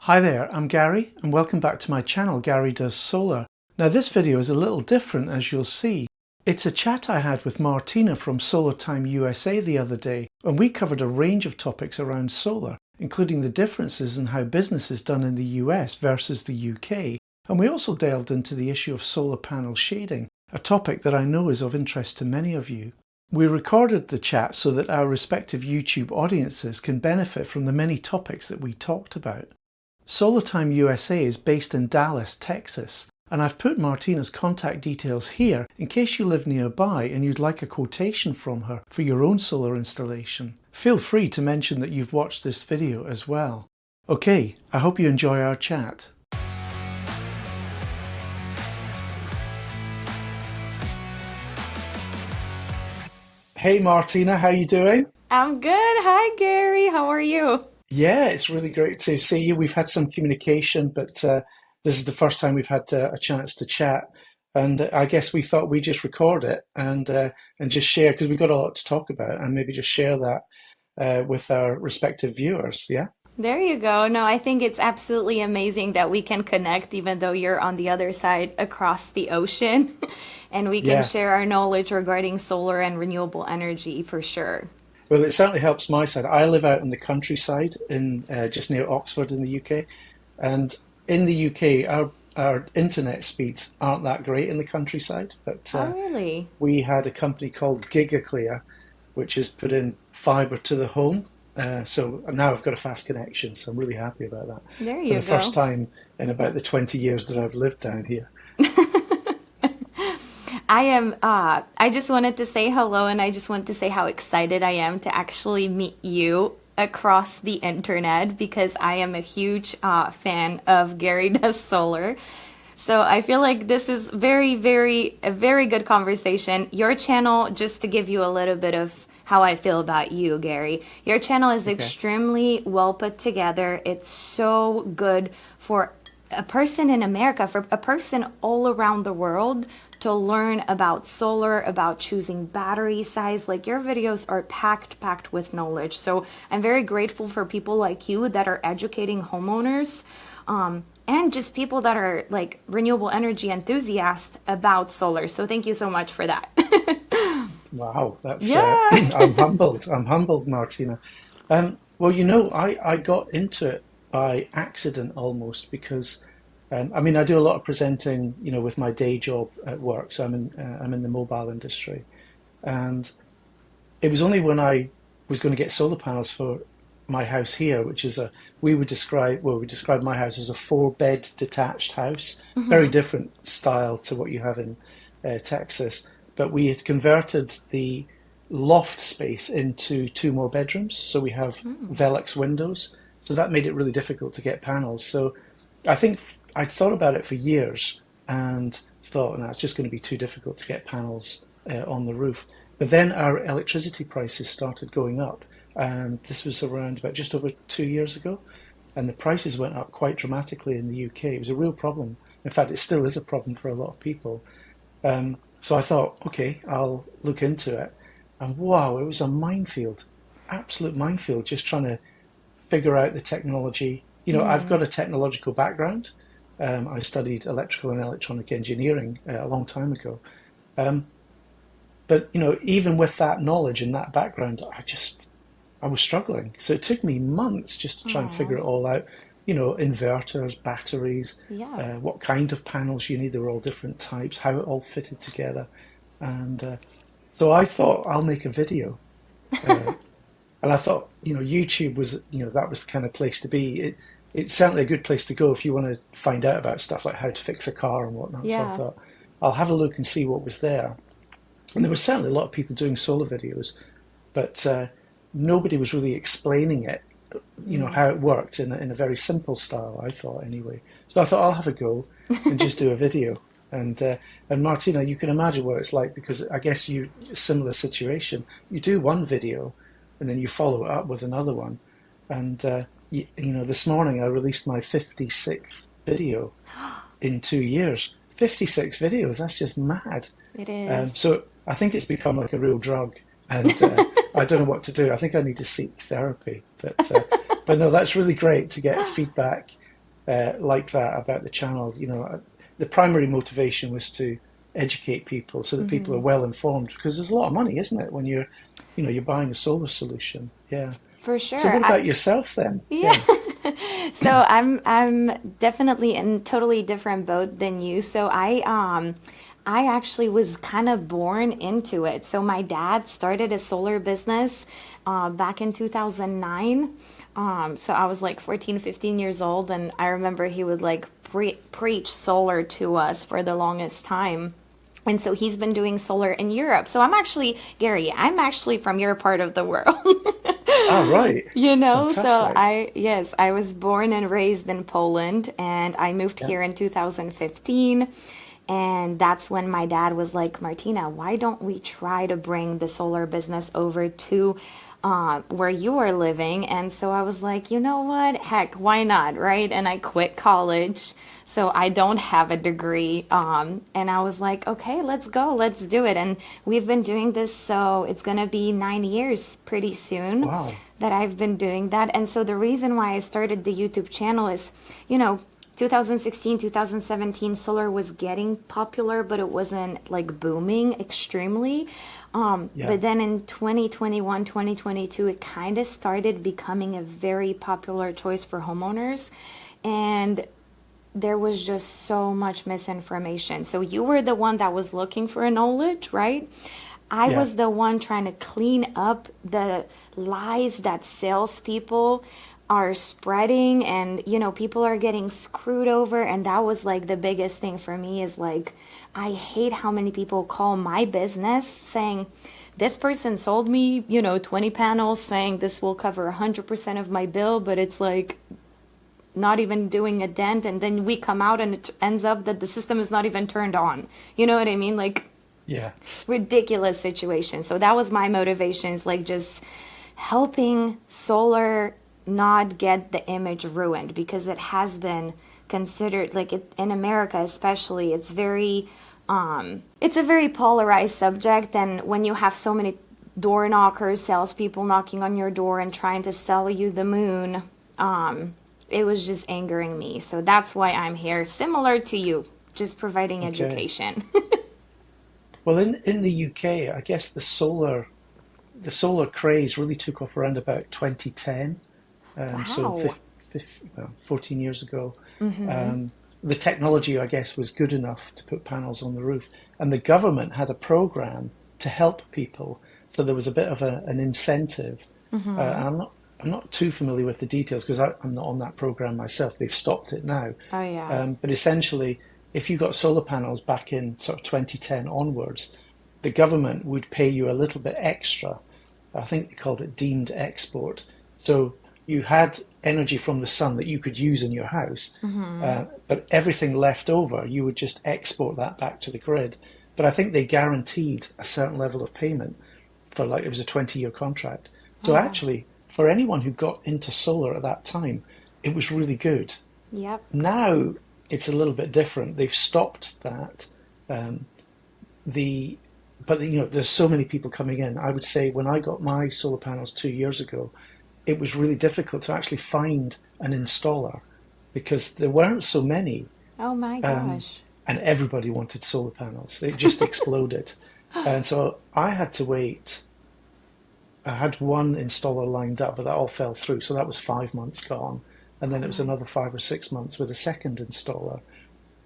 Hi there, I'm Gary and welcome back to my channel, Gary Does Solar. Now this video is a little different, as you'll see. It's a chat I had with Martyna from Solar Time USA the other day, and we covered a range of topics around solar, including the differences in how business is done in the US versus the UK, and we also delved into the issue of solar panel shading, a topic that I know is of interest to many of you. We recorded the chat so that our respective YouTube audiences can benefit from the many topics that we talked about. Solar Time USA is based in Dallas, Texas, and I've put Martyna's contact details here in case you live nearby and you'd like a quotation from her for your own solar installation. Feel free to mention that you've watched this video as well. Okay, I hope you enjoy our chat. Hey Martyna, how you doing? I'm good. Hi, Gary. How are you? Yeah, it's really great to see you. We've had some communication, but this is the first time we've had a chance to chat. And I guess we thought we'd just record it and just share, because we've got a lot to talk about, and maybe just share that with our respective viewers. Yeah. There you go. No, I think it's absolutely amazing that we can connect even though you're on the other side across the ocean and we can Yeah. share our knowledge regarding solar and renewable energy for sure. Well, it certainly helps my side. I live out in the countryside in just near Oxford in the UK, and in the UK, our internet speeds aren't that great in the countryside. But Oh, really? we had a company called GigaClear, which has put in fibre to the home. So now I've got a fast connection, so I'm really happy about that. There For you the first go. time in about the 20 years that I've lived down here. I just wanted to say hello and I just want to say how excited I am to actually meet you across the internet because I am a huge fan of Gary Does Solar. So I feel like this is a very good conversation. Your channel, just to give you a little bit of how I feel about you, Gary, your channel is Okay. extremely well put together. It's so good for a person in America, for a person all around the world to learn about solar, about choosing battery size. Like your videos are packed with knowledge. So I'm very grateful for people like you that are educating homeowners, and just people that are like renewable energy enthusiasts about solar. So thank you so much for that. Wow, that's Yeah. I'm humbled. I'm humbled, Martina. Well, I got into it by accident almost because I mean I do a lot of presenting, with my day job at work. So I'm in the mobile industry, and it was only when I was going to get solar panels for my house here, which is we describe my house as a four-bed detached house, very different style to what you have in Texas. But we had converted the loft space into two more bedrooms, so we have Velux windows. So that made it really difficult to get panels. So I think I'd thought about it for years and thought, no, it's just going to be too difficult to get panels on the roof. But then our electricity prices started going up, and this was around about just over 2 years ago, and the prices went up quite dramatically in the UK. It was a real problem. In fact, it still is a problem for a lot of people. So I thought, okay, I'll look into it. And wow, it was a minefield, absolute minefield, just trying to figure out the technology. I've got a technological background. I studied electrical and electronic engineering a long time ago. Um, but even with that knowledge and that background, I was struggling. So it took me months just to try and figure Oh, it all out. Inverters, batteries, yeah. what kind of panels you need. They were all different types, how it all fitted together. And so I thought I'll make a video. Uh, and I thought, YouTube was, that was the kind of place to be. It's certainly a good place to go if you want to find out about stuff like how to fix a car and whatnot. So I Yeah. thought I'll have a look and see what was there. And there were certainly a lot of people doing solar videos, but nobody was really explaining it, how it worked in a very simple style, I thought anyway. So I thought I'll have a go and just do a video. And Martina, you can imagine what it's like because I guess similar situation. You do one video, and then you follow it up with another one. And this morning I released my 56th video in 2 years. 56 videos, that's just mad. It is. So I think it's become like a real drug, and I don't know what to do. I think I need to seek therapy. But no, that's really great to get feedback like that about the channel. The primary motivation was to educate people so that people are well informed because there's a lot of money, isn't it, when you're buying a solar solution? Yeah. For So sure. what about yourself then? Yeah. Yeah. So I'm definitely in totally different boat than you. So I actually was kind of born into it. So my dad started a solar business back in 2009. So I was like 14, 15 years old, and I remember he would like preach solar to us for the longest time. And so he's been doing solar in Europe. So I'm actually, Gary, I'm actually from your part of the world. Ah, right. So Fantastic. yes, I was born and raised in Poland, and I moved Yeah. here in 2015. And that's when my dad was like, Martina, why don't we try to bring the solar business over to where you are living? And so I was like, you know what? Heck, why not? Right? And I quit college. So I don't have a degree. And I was like, okay, let's go. Let's do it. And we've been doing this. So it's going to be 9 years pretty soon Wow. that I've been doing that. And so the reason why I started the YouTube channel is, you know, 2016, 2017, solar was getting popular, but it wasn't like booming extremely. Yeah. But then in 2021, 2022, it kind of started becoming a very popular choice for homeowners. And there was just so much misinformation. So you were the one that was looking for a knowledge, right? I Yeah. was the one trying to clean up the lies that salespeople are spreading, and people are getting screwed over. And that was like the biggest thing for me is like, I hate how many people call my business saying, this person sold me, 20 panels saying this will cover 100% of my bill, but it's like not even doing a dent, and then we come out and it ends up that the system is not even turned on. You know what I mean? Like, Yeah. ridiculous situation. So that was my motivations, like just helping solar not get the image ruined, because it has been considered like in America especially, it's a very polarized subject. And when you have so many door knockers, salespeople knocking on your door and trying to sell you the moon, it was just angering me. So that's why I'm here, similar to you, just providing Okay. education. Well, in the UK, I guess the solar craze really took off around about 2010. So Wow. 14 years ago. Um, the technology, I guess, was good enough to put panels on the roof, and the government had a program to help people. So there was a bit of an incentive. And I'm not too familiar with the details because I'm not on that program myself. They've stopped it now. Oh yeah. But essentially, if you got solar panels back in sort of 2010 onwards, the government would pay you a little bit extra. I think they called it deemed export. So you had energy from the sun that you could use in your house, but everything left over, you would just export that back to the grid. But I think they guaranteed a certain level of payment for, like, it was a 20-year contract. So Oh. actually, for anyone who got into solar at that time, it was really good. Yep. Now it's a little bit different. They've stopped that. Um, the but there's so many people coming in. I would say when I got my solar panels 2 years ago, it was really difficult to actually find an installer because there weren't so many, Oh my gosh. and everybody wanted solar panels. It just exploded, and so I had to wait. I had one installer lined up, but that all fell through. So that was 5 months gone, and then it was another 5 or 6 months with a second installer.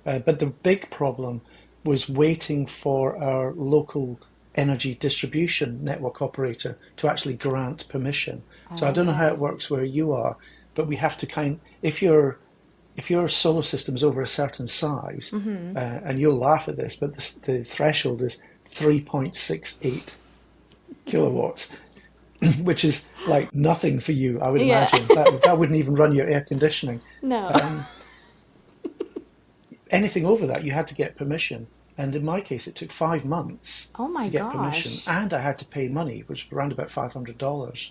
But the big problem was waiting for our local energy distribution network operator to actually grant permission. So I don't know how Okay. it works where you are, but we have to if your solar system is over a certain size, and you'll laugh at this, but the threshold is 3.68 kilowatts, which is like nothing for you, I would Yeah. imagine. That wouldn't even run your air conditioning. No. Anything over that, you had to get permission. And in my case, it took 5 months Oh my to get permission, gosh. and I had to pay money, which was around about $500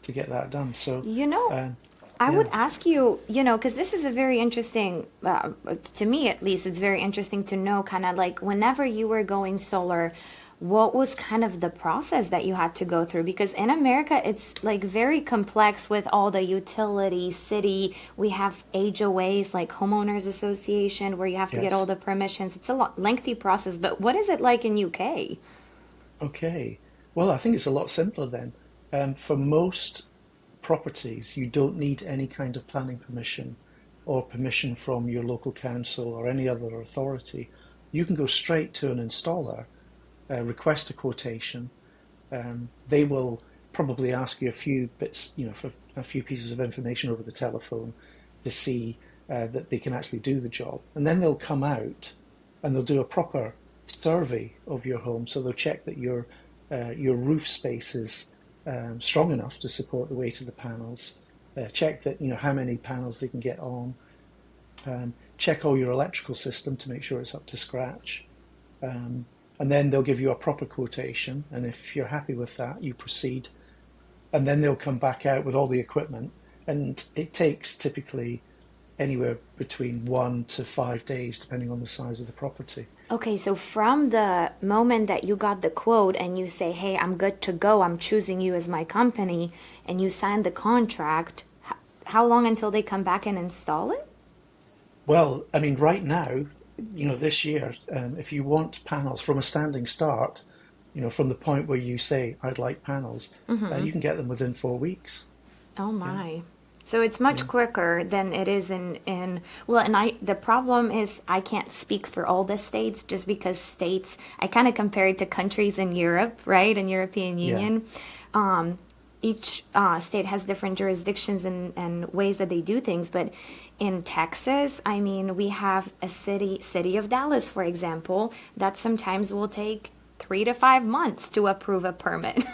to get that done. So, You know, uh, I would yeah, ask you, because this is a very interesting, to me at least, it's very interesting to know kind of like whenever you were going solar, what was kind of the process that you had to go through? Because in America, it's like very complex with all the utility, city. We have HOAs, like homeowners association, where you have to get all Yes. the permissions. It's a lot lengthy process. But what is it like in UK? Okay. Well, I think it's a lot simpler then. For most properties, you don't need any kind of planning permission or permission from your local council or any other authority. You can go straight to an installer, request a quotation. They will probably ask you a few bits, for a few pieces of information over the telephone to see that they can actually do the job. And then they'll come out and they'll do a proper survey of your home. So they'll check that your roof space is strong enough to support the weight of the panels. Check that how many panels they can get on. Check all your electrical system to make sure it's up to scratch. Um, and then they'll give you a proper quotation. And if you're happy with that, you proceed. And then they'll come back out with all the equipment. And it takes typically anywhere between 1 to 5 days, depending on the size of the property. Okay, so from the moment that you got the quote and you say, hey, I'm good to go, I'm choosing you as my company, and you sign the contract, how long until they come back and install it? Well, I mean, right now, this year, if you want panels from a standing start, from the point where you say, I'd like panels, you can get them within 4 weeks. Oh Yeah, my. So it's much yeah, quicker than it is in well, and the problem is I can't speak for all the states just because states, I kind of compare it to countries in Europe, right? In European yeah. Union. Um, each state has different jurisdictions and ways that they do things, but in Texas, I mean, we have a city of Dallas, for example, that sometimes will take 3 to 5 months to approve a permit.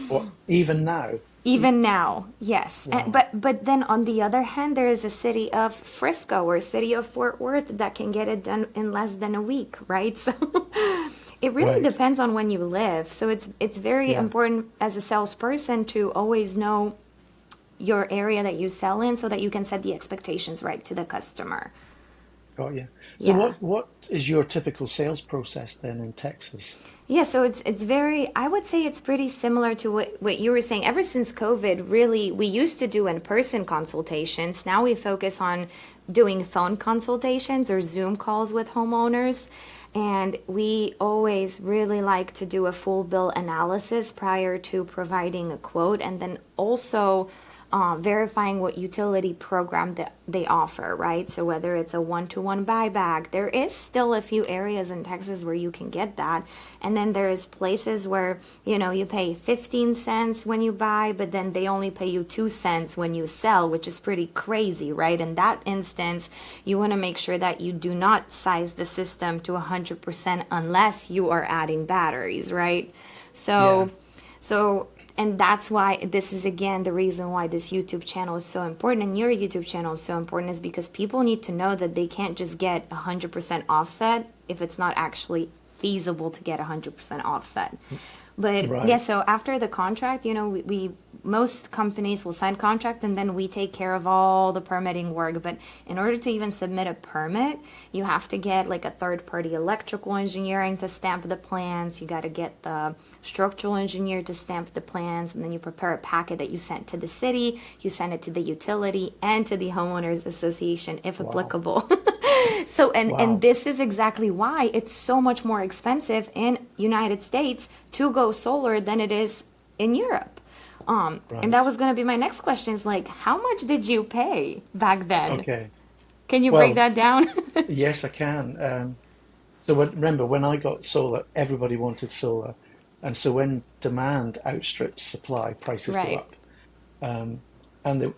Well, even now, Even now, yes. wow, But then on the other hand, there is a city of Frisco or city of Fort Worth that can get it done in less than a week, right? So it really right, depends on when you live. So it's very yeah, important as a salesperson to always know your area that you sell in so that you can set the expectations right to the customer. got you. So Yeah. what is your typical sales process then in Texas? Yeah, so it's very, I would say it's pretty similar to what you were saying. Ever since COVID, really, we used to do in-person consultations. Now we focus on doing phone consultations or Zoom calls with homeowners. And we always really like to do a full bill analysis prior to providing a quote, and then also verifying what utility program that they offer, right? So whether it's a one-to-one buyback, there is still a few areas in Texas where you can get that. And then there's places where, you pay 15 cents when you buy, but then they only pay you 2 cents when you sell, which is pretty crazy, right? In that instance, you want to make sure that you do not size the system to 100% unless you are adding batteries, right? Yeah, So and that's why this is again the reason why this YouTube channel is so important and your YouTube channel is so important is because people need to know that they can't just get 100% offset if it's not actually feasible to get 100% offset. But yeah, right. so after the contract, we most companies will sign contract and then we take care of all the permitting work. But in order to even submit a permit, you have to get like a third party electrical engineering to stamp the plans. You got to get the structural engineer to stamp the plans, and then you prepare a packet that you send to the city, you send it to the utility and to the homeowners association if Wow, applicable. So and wow, this is exactly why it's so much more expensive in United States to go solar than it is in Europe. And that right. was going to be my next question is like, how much did you pay back then? Okay. Can you break Well, that down? yes, I can. So remember, when I got solar, everybody wanted solar, and so when demand outstrips supply, prices go Right. up. Um, and the,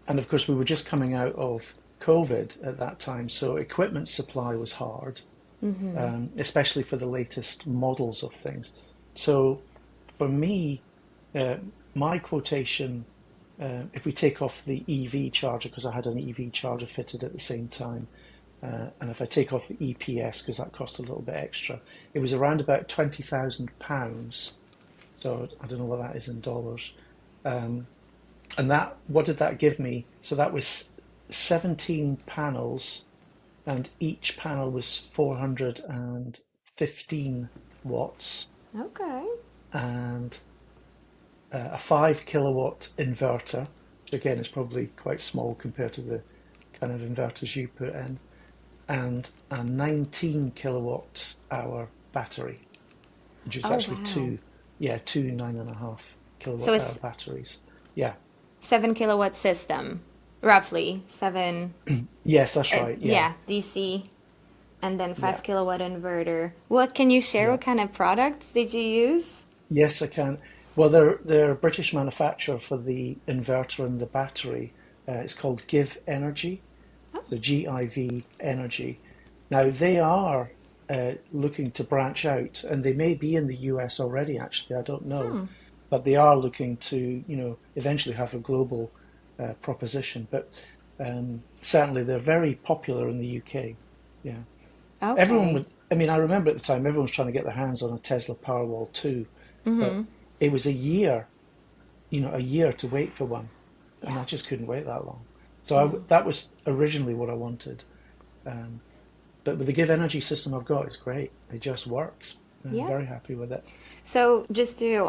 and of course, we were just coming out of COVID at that time, so equipment supply was hard, especially for the latest models of things. So for me, uh, my quotation, if we take off the EV charger, because I had an EV charger fitted at the same time, and if I take off the EPS, because that cost a little bit extra, it was around about £20,000. So I don't know what that is in dollars. Um, and what did that give me? So that was 17 panels, and each panel was 415. watts Okay. and a 5 kilowatt inverter, which again is probably quite small compared to the kind of inverters you put in, and a 19 kilowatt hour battery, which is Oh, actually wow. two 9.5 So kilowatt hour it's batteries. Yeah. 7 kilowatt system, roughly seven. Yes, that's right. Yeah. Yeah, DC, and then Yeah. 5 kilowatt inverter. What can you share? Yeah. What kind of products did you use? Yes, I can. Well, they're a British manufacturer for the inverter and the battery. It's called Give Energy, so GIV Energy. Now they are looking to branch out, and they may be in the US already. Actually, I don't know, but they are looking to, eventually have a global proposition. But certainly, they're very popular in the UK. Yeah, everyone Okay. would. I mean, I remember at the time everyone was trying to get their hands on a Tesla Powerwall too, but it was a year to wait for one, and Yeah. I just couldn't wait that long. So Yeah. that was originally what I wanted. Um, but with the Give Energy system I've got, it's great. It just works. I'm Yep. very happy with it. So just to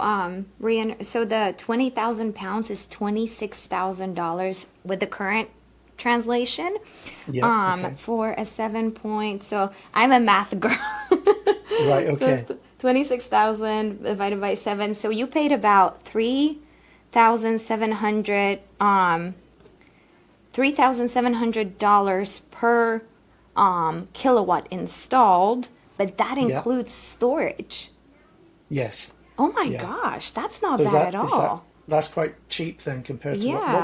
so the 20,000 pounds is $26,000 with the current translation. Yeah. Okay. For a 7 point. So I'm a math girl. Right. So it's Okay. 26,000 divided by seven. So you paid about 3,700 $3,700 per kilowatt installed, but that Yeah. includes storage. Yes. Oh my Yeah. gosh, that's not So is bad that at is that all. that's quite cheap then compared to Yeah. what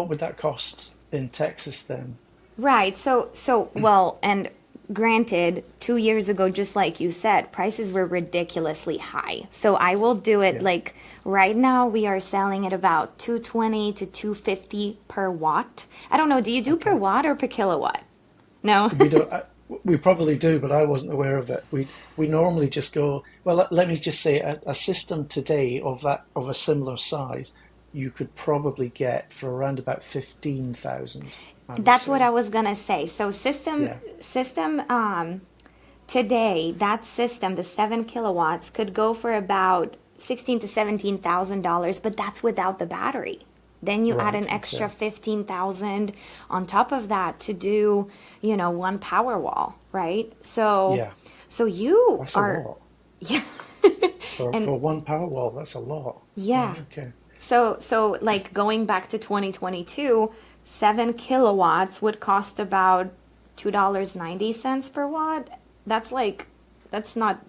would that cost in Texas then? Right. So well, and granted, 2 years ago, just like you said, prices were ridiculously high. So I will do it Yeah. like right now we are selling at about 220 to 250 per watt. I don't know, do you do per Okay. watt or per kilowatt? No. We don't. We probably do, but I wasn't aware of it. We normally just go. Well, let me just say, a system today of a similar size, you could probably get for around about 15,000. I would That's what I say. was gonna say. So Yeah. system today, that system, the 7 kilowatts, could go for about 16 to $17,000, but that's without the battery. Then you add Right. an extra Okay. 15,000 on top of that to do, one power wall, right? So Yeah. so you That's a are lot yeah. for And one power wall. That's a lot. yeah. Right. Okay. So like going back to 2022, 7 kilowatts would cost about $2.90 per watt. That's like, that's not,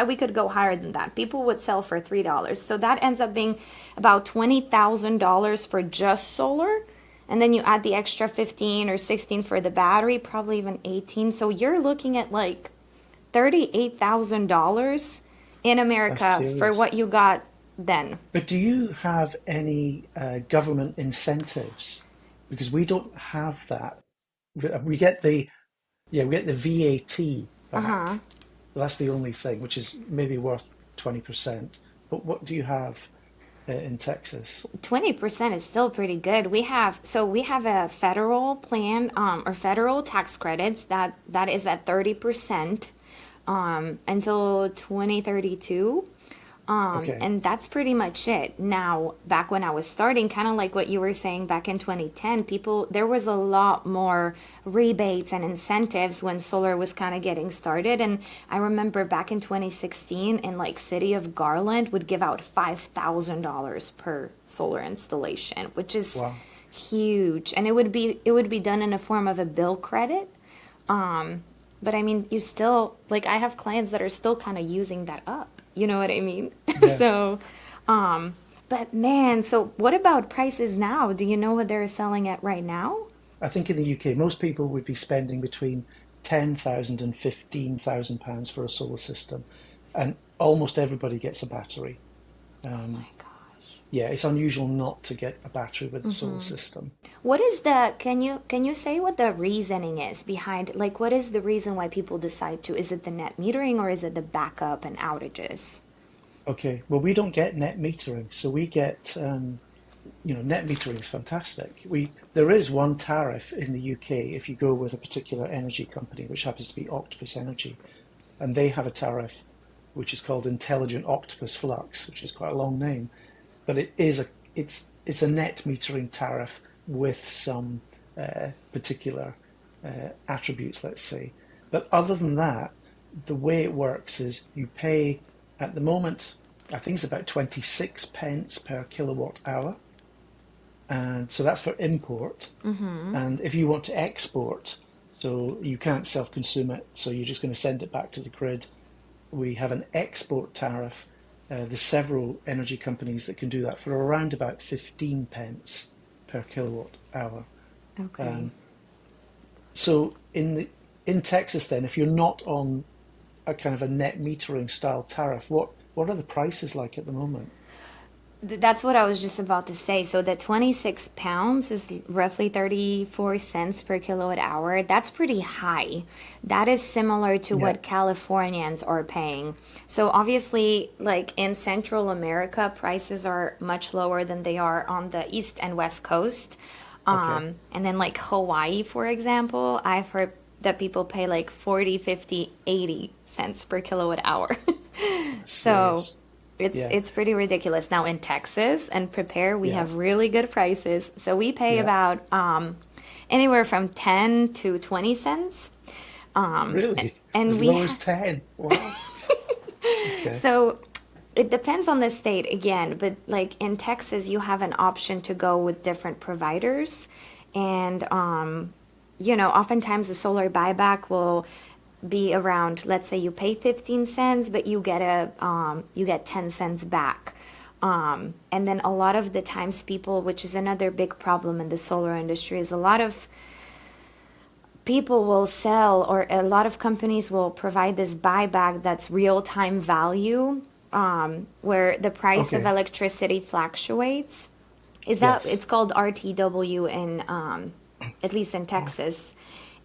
we could go higher than that. People would sell for $3. So that ends up being about $20,000 for just solar. And then you add the extra 15 or 16 for the battery, probably even 18. So you're looking at like $38,000 in That's America for serious. what you got then. But do you have any government incentives? Because we don't have that. We get the Yeah, we get the VAT Uh-huh. back. That's the only thing, which is maybe worth 20%. But what do you have in Texas? 20% is still pretty good. We have a federal plan, or federal tax credits that is at 30% until 2032. Okay. And that's pretty much it. Now, back when I was starting, kind of like what you were saying back in 2010, there was a lot more rebates and incentives when solar was kind of getting started. And I remember back in 2016, in like City of Garland would give out $5,000 per solar installation, which is Wow. huge. And it would be done in a form of a bill credit. But I mean, you still, like, I have clients that are still kind of using that up. You know what I mean? Yeah. So, but man, so what about prices now? Do you know what they're selling at right now? I think in the UK, most people would be spending between 10,000 and 15,000 pounds for a solar system, and almost everybody gets a battery. Oh Um, my gosh. yeah, it's unusual not to get a battery with a solar system. What is can you say what the reasoning is behind, like, what is the reason why people decide to, is it the net metering or is it the backup and outages? Okay, well, we don't get net metering, so we get net metering is fantastic. There is one tariff in the UK if you go with a particular energy company, which happens to be Octopus Energy, and they have a tariff which is called intelligent octopus flux, which is quite a long name, but it's a net metering tariff with some particular attributes, let's say. But other than that, the way it works is you pay at the moment, I think it's about 26 pence per kilowatt hour. And so that's for import. And if you want to export, so you can't self-consume it, so you're just going to send it back to the grid. We have an export tariff. There's several energy companies that can do that for around about 15 pence per kilowatt hour. Okay. So in Texas, then, if you're not on a kind of a net metering style tariff, what are the prices like at the moment? That's what I was just about to say. So the 26 pounds is roughly 34 cents per kilowatt hour. That's pretty high. That is similar to Yeah. what Californians are paying. So obviously, like in Central America, prices are much lower than they are on the East and West Coast. Okay. And then like Hawaii, for example, I've heard that people pay like 40, 50, 80 cents per kilowatt hour. So Serious. it's Yeah. it's pretty ridiculous. Now in Texas and Prepare, we Yeah. have really good prices. So we pay Yeah. about anywhere from 10 to 20 cents. Really? And As we low as ha 10? Wow. Okay. so it depends on the state again, but like in Texas, you have an option to go with different providers. And oftentimes the solar buyback will be around, let's say you pay 15 cents, but you get 10 cents back. And then a lot of the times people, which is another big problem in the solar industry, is a lot of people will sell, or a lot of companies will provide this buyback that's real time value, where the price of Okay. electricity fluctuates. Is that Yes. it's called RTW in at least in Oh, Texas,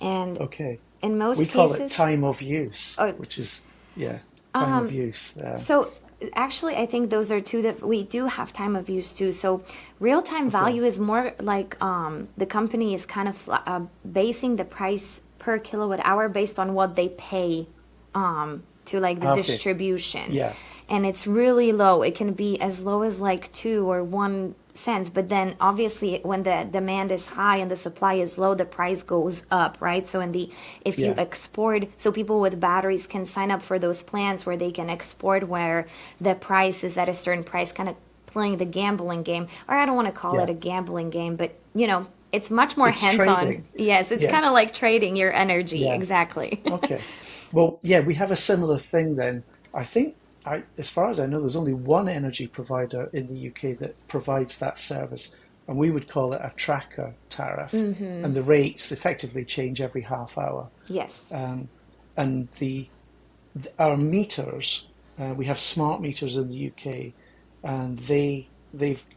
and okay. in We most call it cases, time of use, uh, which is, yeah, time of use. so actually, I think those are two that we do have time of use too. So real time Okay. value is more like the company is kind of basing the price per kilowatt hour based on what they pay to like the Okay. distribution. Yeah. And it's really low. It can be as low as like 2 or 1 cents. But then obviously when the demand is high and the supply is low, the price goes up, right? So if you Yeah. export, so people with batteries can sign up for those plans where they can export where the price is at a certain price, kind of playing the gambling game. Or I don't want to call it Yeah. a gambling game, but it's much more It's hands-on. trading. Yes, it's Yeah. kind of like trading your energy. Yeah. Exactly. Okay. Well, yeah, we have a similar thing then. I think as far as I know, there's only one energy provider in the UK that provides that service, and we would call it a tracker tariff. And the rates effectively change every half hour. Yes. And our meters, we have smart meters in the UK, and they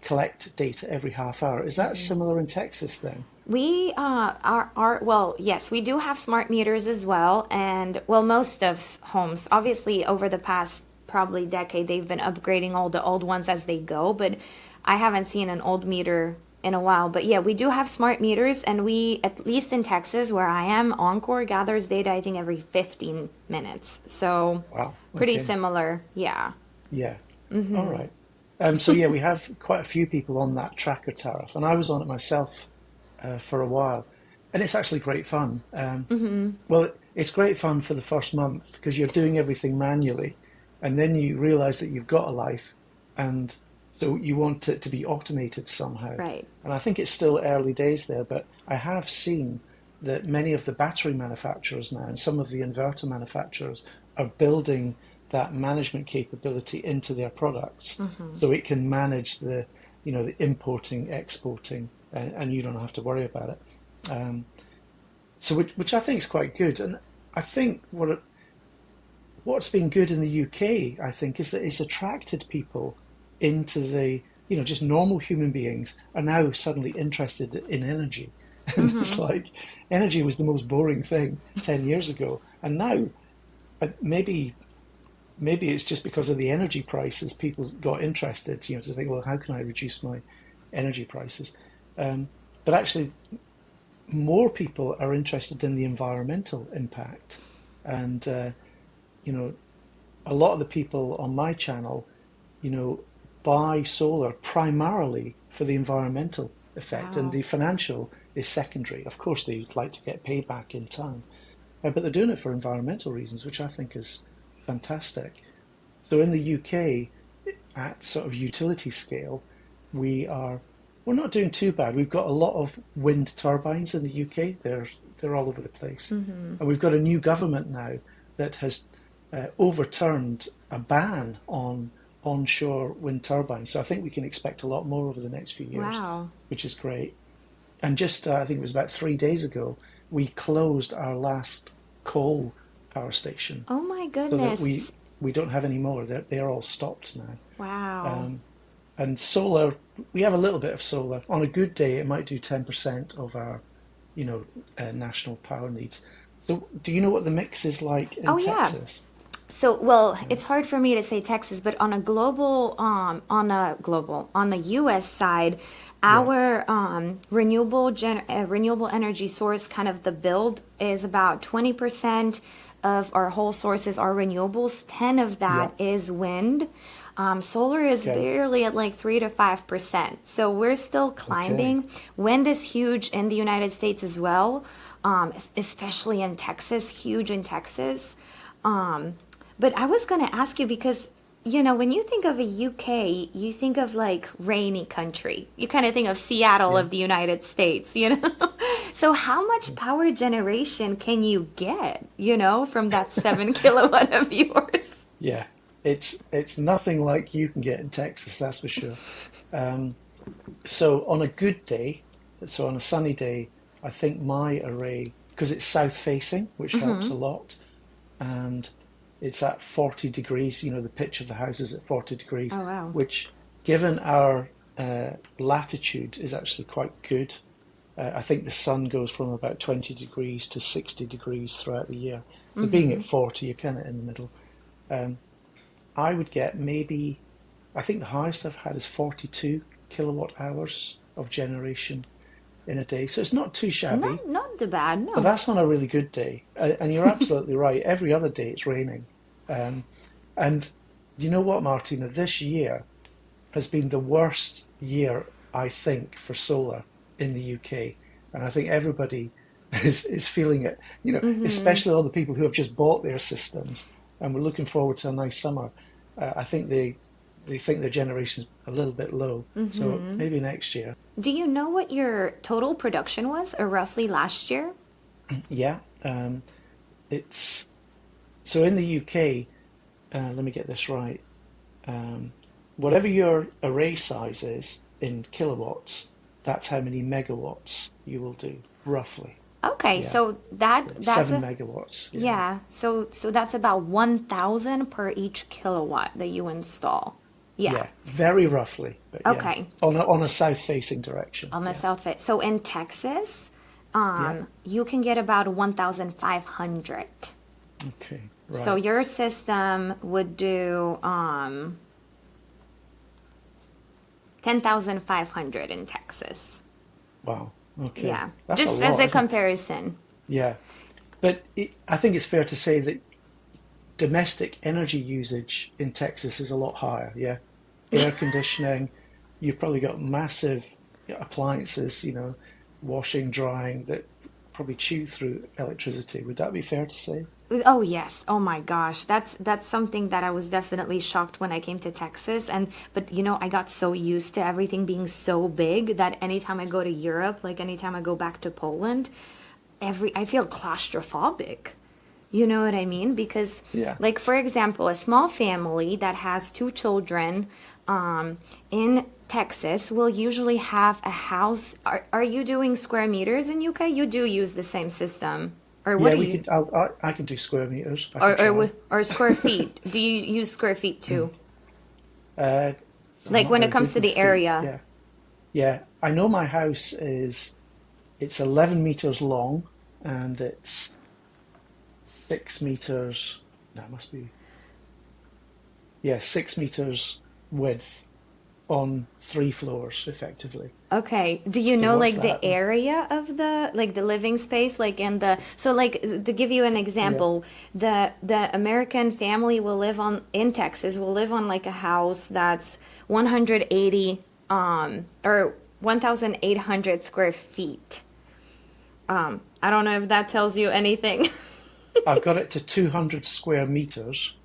collect data every half hour. Is that similar in Texas then? We are well, yes, we do have smart meters as well, and well, most of homes, obviously, over the past probably decade, they've been upgrading all the old ones as they go, but I haven't seen an old meter in a while. But yeah, we do have smart meters, and we, at least in Texas, where I am, Encore gathers data, I think, every 15 minutes. So Wow. pretty Okay. similar, yeah. Yeah. All right. So yeah, we have quite a few people on that tracker tariff, and I was on it myself for a while, and it's actually great fun. Well, it's great fun for the first month because you're doing everything manually, and then you realize that you've got a life, and so you want it to be automated somehow. Right. And I think it's still early days there, but I have seen that many of the battery manufacturers now and some of the inverter manufacturers are building that management capability into their products so it can manage the importing, exporting, and you don't have to worry about it. So which I think is quite good. And I think what's been good in the UK, I think, is that it's attracted people into just normal human beings are now suddenly interested in energy. And it's like energy was the most boring thing 10 years ago. And now maybe it's just because of the energy prices, people got interested, to think, well, how can I reduce my energy prices? Um, but actually, more people are interested in the environmental impact. And, you know, a lot of the people on my channel, you know, buy solar primarily for the environmental effect, and Wow. the financial is secondary. Of course, they'd like to get payback in time, but they're doing it for environmental reasons, which I think is fantastic. So in the UK, at sort of utility scale, we are we're not doing too bad. We've got a lot of wind turbines in the UK. They're all over the place, Mm-hmm. and we've got a new government now that has overturned a ban on onshore wind turbines. So I think we can expect a lot more over the next few years, Wow. which is great. And just I think it was about 3 days ago, we closed our last coal power station Oh my so that goodness. we don't have any more. They're all stopped now. Wow. Um, and solar, we have a little bit of solar. On a good day, it might do 10% of our, national power needs. So, do you know what the mix is like in Oh yeah. Texas? So, well, Yeah, it's hard for me to say Texas, but on the U.S. side, yeah, our renewable energy source, kind of the build, is about 20% of our whole sources are renewables. 10 of yeah. that is wind. Solar is Okay, barely at like 3 to 5%. So we're still okay. climbing. Wind is huge in the United States as well, especially in Texas, huge in Texas. Um, but I was going to ask you because, when you think of a UK, you think of like rainy country. You kind of think of Seattle Yeah, of the United States? So how much yeah. power generation can you get, from that 7 kilowatt of yours? Yeah. It's nothing like you can get in Texas, that's for sure. Um, so on a good day, so on a sunny day, I think my array, because it's south facing, which helps a lot, and it's at 40 degrees, the pitch of the house is at 40 degrees, Oh, wow. which given our latitude is actually quite good. I think the sun goes from about 20 degrees to 60 degrees throughout the year. So being at 40, you're kind of in the middle. Um, I would get maybe, I think the highest I've had is 42 kilowatt hours of generation in a day. So it's not too shabby, Not too bad, but no. that's on a really good day. And you're absolutely right. Every other day it's raining. Um, and you know what, Martina? This year has been the worst year, I think, for solar in the UK. And I think everybody is feeling it, especially all the people who have just bought their systems and we're looking forward to a nice summer. I think they think their generation's a little bit low. So maybe next year. Do you know what your total production was, or roughly last year? Yeah. It's so in the UK, let me get this right. Um, Whatever your array size is in kilowatts, that's how many megawatts you will do, roughly. Okay, Yeah. so that's 7 megawatts. Yeah. yeah, so that's about 1,000 per each kilowatt that you install. Yeah. Yeah. Very roughly, but yeah. Okay. On a south facing direction. On the Yeah. south face. So in Texas, Yeah. you can get about 1,500. Okay. So Right. your system would do 10,500 in Texas. Wow. Okay. Yeah. That's a Just as lot, a isn't it? comparison. Yeah. But I think it's fair to say that domestic energy usage in Texas is a lot higher. Yeah. Air conditioning, you've probably got massive appliances, washing, drying that probably chew through electricity. Would that be fair to say? Oh yes. Oh my gosh. That's something that I was definitely shocked when I came to Texas, and but I got so used to everything being so big that anytime I go to Europe, like anytime I go back to Poland, I feel claustrophobic. You know what I mean? Because, Yeah. like, for example, a small family that has two children in Texas will usually have a house. Are you doing square meters in UK? You do use the same system. Or what Yeah, do we you? could. I can do square meters. I can try. Or square feet? Do you use square feet too? Uh, I'm Like not when it very comes good to with the feet. area? Yeah, yeah. I know my house is. It's 11 meters long, and it's 6 meters. That must be. Yeah, 6 meters width. Mm-hmm. on 3 floors effectively. Okay. Do you So know what's like the that? area of the like the living space like in the so like to give you an Yeah. example, the American family will live on in Texas will live on like a house that's 180 or 1,800 square feet. I don't know if that tells you anything. I've got it to 200 square meters,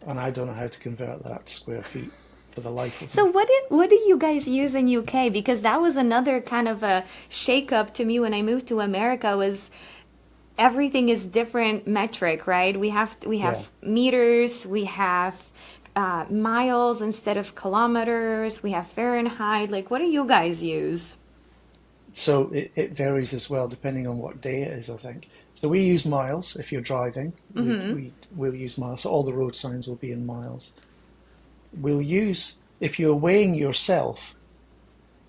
and I don't know how to convert that to square feet for the life of So me. what do you guys use in UK? Because that was another kind of a shake up to me when I moved to America was everything is different metric, right? We Yeah. have meters, we have miles instead of kilometers, we have Fahrenheit. Like, what do you guys use? So it varies as well depending on what day it is, I think. So we use miles if you're driving. Mm-hmm. We will use miles. So all the road signs will be in miles. We'll use if you're weighing yourself,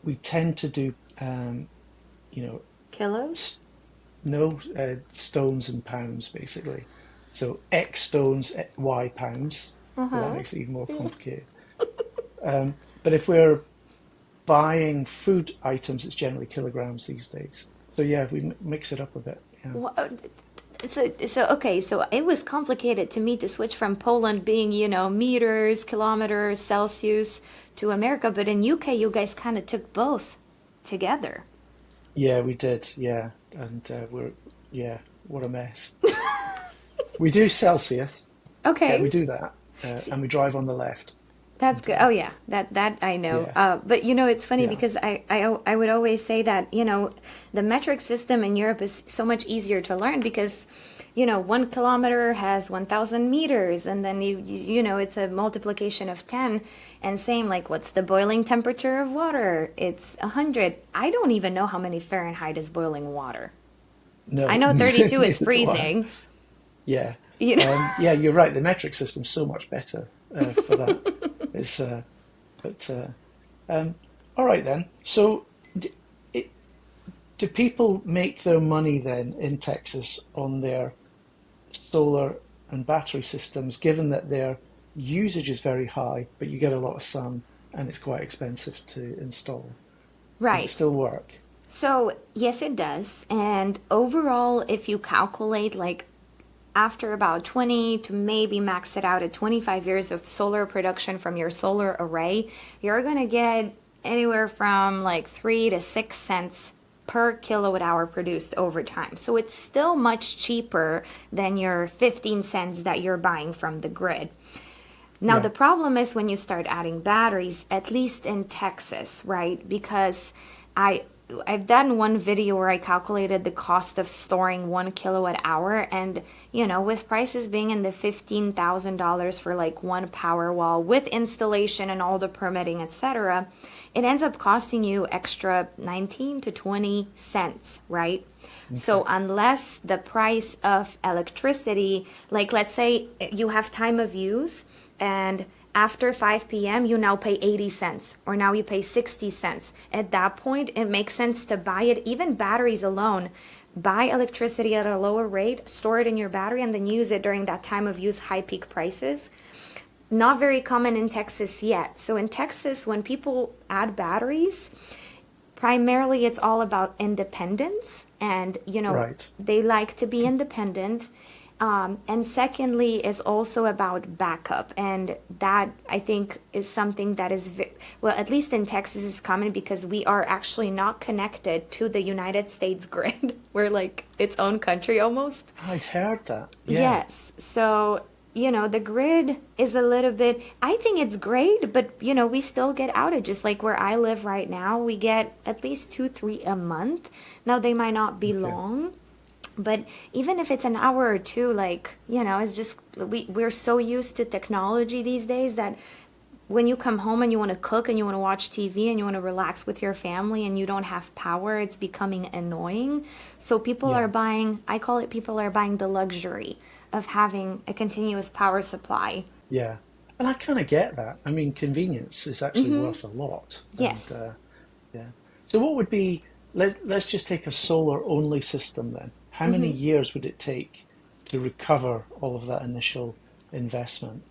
we tend to do you know Kilos? st no stones and pounds basically. So X stones, Y pounds. So that Uh-huh. makes it even more complicated. But if we're buying food items, it's generally kilograms these days. So yeah, we mix it up a bit. Yeah. So okay, so it was complicated to me to switch from Poland being, meters, kilometers, Celsius to America, but in UK you guys kind of took both together. Yeah, we did. Yeah, and yeah, what a mess. We do Celsius. Yeah, we Okay. do that, See, and we drive on the left. that's And good. Oh yeah, that I know. yeah, But it's funny yeah, because I would always say that the metric system in Europe is so much easier to learn because 1 kilometer has 1,000 meters, and then it's a multiplication of 10, and same like what's the boiling temperature of water? It's 100. I don't even know how many Fahrenheit is boiling water. I no, know 32 is neither do I. freezing. Yeah, You know. yeah, you're right. The metric system's so much better for that. It's but um, all right then. So, it, do people make their money then in Texas on their solar and battery systems, given that their usage is very high, but you get a lot of sun and it's quite expensive to install? Does it Right. still work? So, yes, it does. And overall, if you calculate like after about 20 to maybe max it out at 25 years of solar production from your solar array, you're going to get anywhere from like 3 to 6 cents per kilowatt hour produced over time. So it's still much cheaper than your 15 cents that you're buying from the grid. Now, Yeah. the problem is when you start adding batteries, at least in Texas, right? Because I I've done one video where I calculated the cost of storing 1 kilowatt hour, and with prices being in the $15,000 for like one power wall with installation and all the permitting, etc., it ends up costing you extra 19 to 20 cents, right? So Okay. unless the price of electricity, like let's say you have time of use and after 5 p.m. you now pay 80 cents or now you pay 60 cents. At that point, it makes sense to buy it, even batteries alone. Buy electricity at a lower rate, store it in your battery, and then use it during that time of use high peak prices. Not very common in Texas yet. So in Texas, when people add batteries, primarily it's all about independence, and Right. they like to be independent. And secondly is also about backup, and that I think is something that is well, at least in Texas is common because we are actually not connected to the United States grid. We're like its own country almost. I'd heard that. Yeah. Yes. So, the grid is a little bit, I think it's great, but, we still get outages. Like where I live right now, we get at least two, three a month. Now, they might not be Okay. long, but even if it's an hour or two, like, it's just, we're so used to technology these days that when you come home and you want to cook and you want to watch TV and you want to relax with your family and you don't have power, it's becoming annoying. So people are Yeah. buying, I call it people are buying the luxury of having a continuous power supply. Yeah. And I kind of get that. I mean, convenience is actually Mm-hmm. worth a lot. And Yes. yeah. So what would be, let's just take a solar only system then. How many Mm-hmm. years would it take to recover all of that initial investment?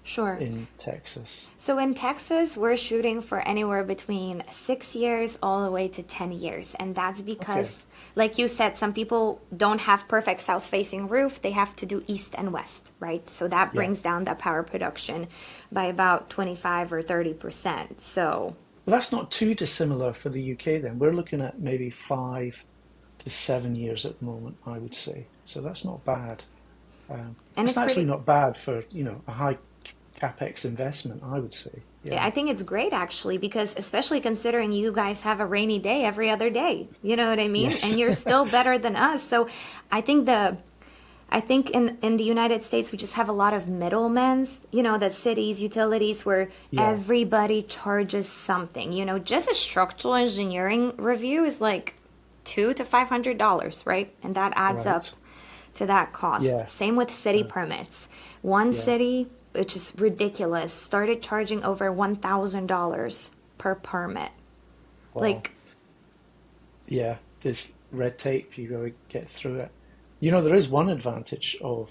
Sure. in Texas. So in Texas, we're shooting for anywhere between 6 years all the way to 10 years. And that's Okay. because, like you said, some people don't have perfect south facing roof. They have to do east and west, right? So that Yeah. brings down that power production by about 25 or 30%. So, Well, that's not too dissimilar for the UK then. We're looking at maybe 5 to 7 years at the moment, I would say. So that's not bad. and It's it's actually pretty, not bad for, a high capex investment, I would say. Yeah. I think it's great actually, because especially considering you guys have a rainy day every other day, you know what I mean? And Yes. you're still better than us. So I think in the United States, we just have a lot of middlemen, the cities, utilities, where Yeah. everybody charges something. Just a structural engineering review is like $200 to $500, right? And that adds up Right. to that cost. Yeah. Same with city Uh, permits. One yeah. city, which is ridiculous, started charging over $1,000 per permit. Wow. Like, Yeah. There's red tape. You got to get through it. There is one advantage of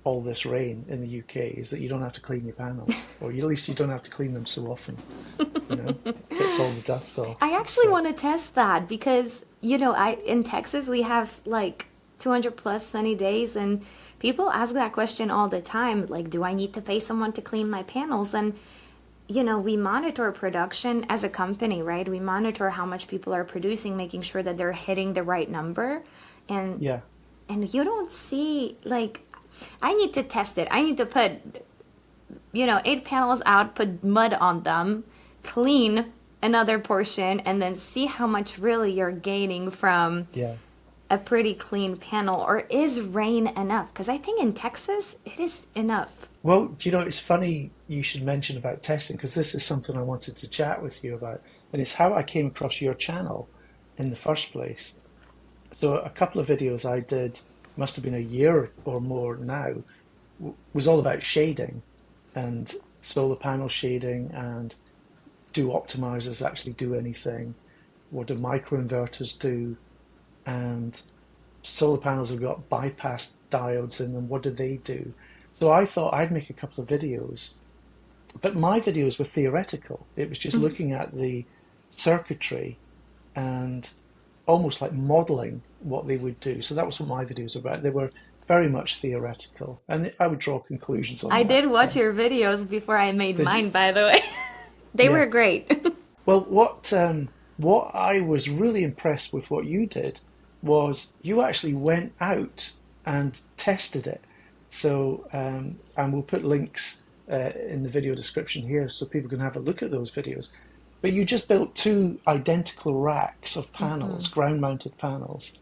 all this rain in the UK is that you don't have to clean your panels, or at least you don't have to clean them so often. It gets all the dust off. I actually So want to test that because, I in Texas we have like 200 plus sunny days, and people ask that question all the time, like, do I need to pay someone to clean my panels? And we monitor production as a company, right? We monitor how much people are producing, making sure that they're hitting the right number. And yeah, and you don't see, like, I need to test it. I need to put 8 panels out, put mud on them, clean another portion, and then see how much really you're gaining from yeah. a pretty clean panel. Or is rain enough? Because I think in Texas it is enough. Well, it's funny you should mention about testing because this is something I wanted to chat with you about, and it's how I came across your channel in the first place. So a couple of videos I did, must have been a year or more now, was all about shading and solar panel shading and do optimizers actually do anything? What do microinverters do? And solar panels have got bypass diodes in them. What do they do? So I thought I'd make a couple of videos, but my videos were theoretical. It was just looking at the circuitry and almost like modeling what they would do. So that was what my videos were about. They were very much theoretical, and I would draw conclusions on I that. did watch your videos before I made Did you? mine, by the way. They Yeah. were great. Well, what I was really impressed with what you did was you actually went out and tested it. So, and we'll put links in the video description here so people can have a look at those videos. But you just built two identical racks of panels, ground-mounted panels,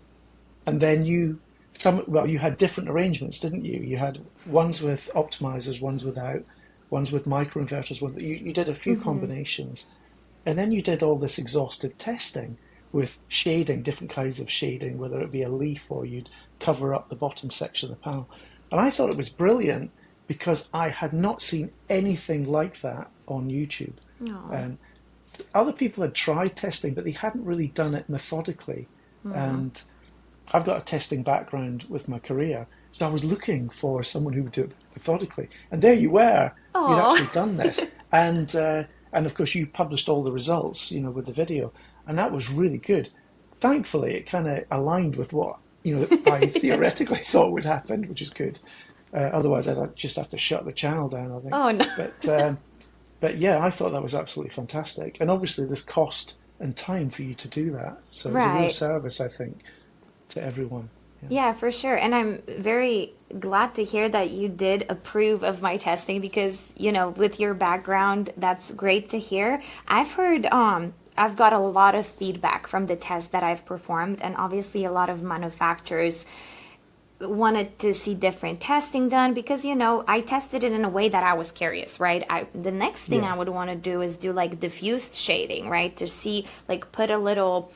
and then you had different arrangements, didn't you? You had ones with optimizers, ones without, ones with microinverters. You did a few combinations, and then you did all this exhaustive testing with shading, different kinds of shading, whether it be a leaf or you'd cover up the bottom section of the panel. And I thought it was brilliant because I had not seen anything like that on YouTube. No. Um, Other people had tried testing, but they hadn't really done it methodically. And I've got a testing background with my career, so I was looking for someone who would do it methodically. And there you were, you'd Oh. actually done this, and of course you published all the results, with the video, and that was really good. Thankfully, it kind of aligned with what I theoretically thought would happen, which is good. Otherwise, I'd just have to shut the channel down, I think. Oh no. But yeah, I thought that was absolutely fantastic. And obviously, there's cost and time for you to do that. So it was a real Right. service, I think, to everyone. Yeah. Yeah, for sure. And I'm very glad to hear that you did approve of my testing because, with your background, that's great to hear. I've got a lot of feedback from the tests that I've performed, and obviously a lot of manufacturers wanted to see different testing done because I tested it in a way that I was curious, right? The next thing Yeah. I would want to do is do like diffused shading, right? To see, like, put a little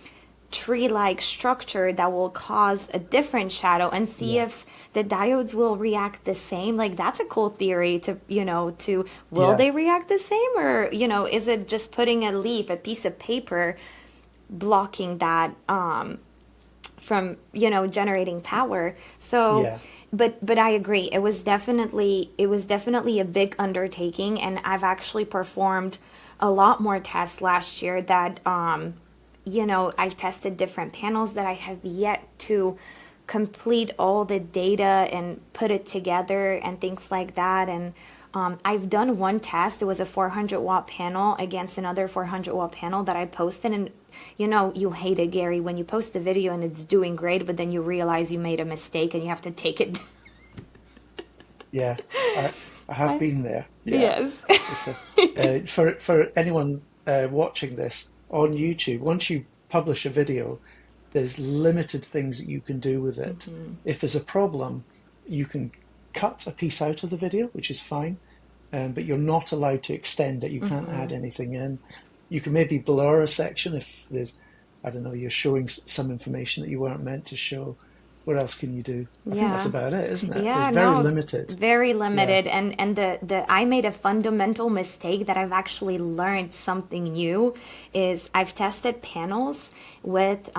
tree-like structure that will cause a different shadow and see Yeah. if the diodes will react the same. Like, that's a cool theory to will Yeah. they react the same, or is it just putting a piece of paper blocking that generating power. So, Yeah. but I agree. It was definitely a big undertaking, and I've actually performed a lot more tests last year that I've tested different panels that I have yet to complete all the data and put it together and things like that. And I've done one test. It was a 400-watt panel against another 400-watt panel that I posted. And you hate it, Gary, when you post the video and it's doing great, but then you realize you made a mistake and you have to take it. Yeah, I have I, been there. Yeah, yes. it's for anyone watching this on YouTube. Once you publish a video, there's limited things that you can do with it. If there's a problem, you can cut a piece out of the video, which is fine, but you're not allowed to extend it. You can't add anything in. You can maybe blur a section if there's, I don't know, you're showing some information that you weren't meant to show. What else can you do? I think that's Yeah. about it, isn't it? It's Yeah, very no, limited. very Yeah. limited. And the I made a fundamental mistake that I've actually learned something new is I've tested panels with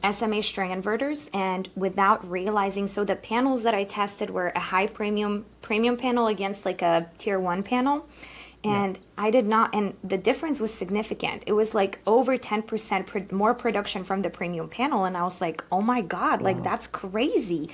SMA string inverters and without realizing, so the panels that I tested were a high premium panel against like a tier 1 panel. Yeah. And I did not, and the difference was significant. It was like over 10% more production from the premium panel. And I was like, oh my God, like Wow. that's crazy.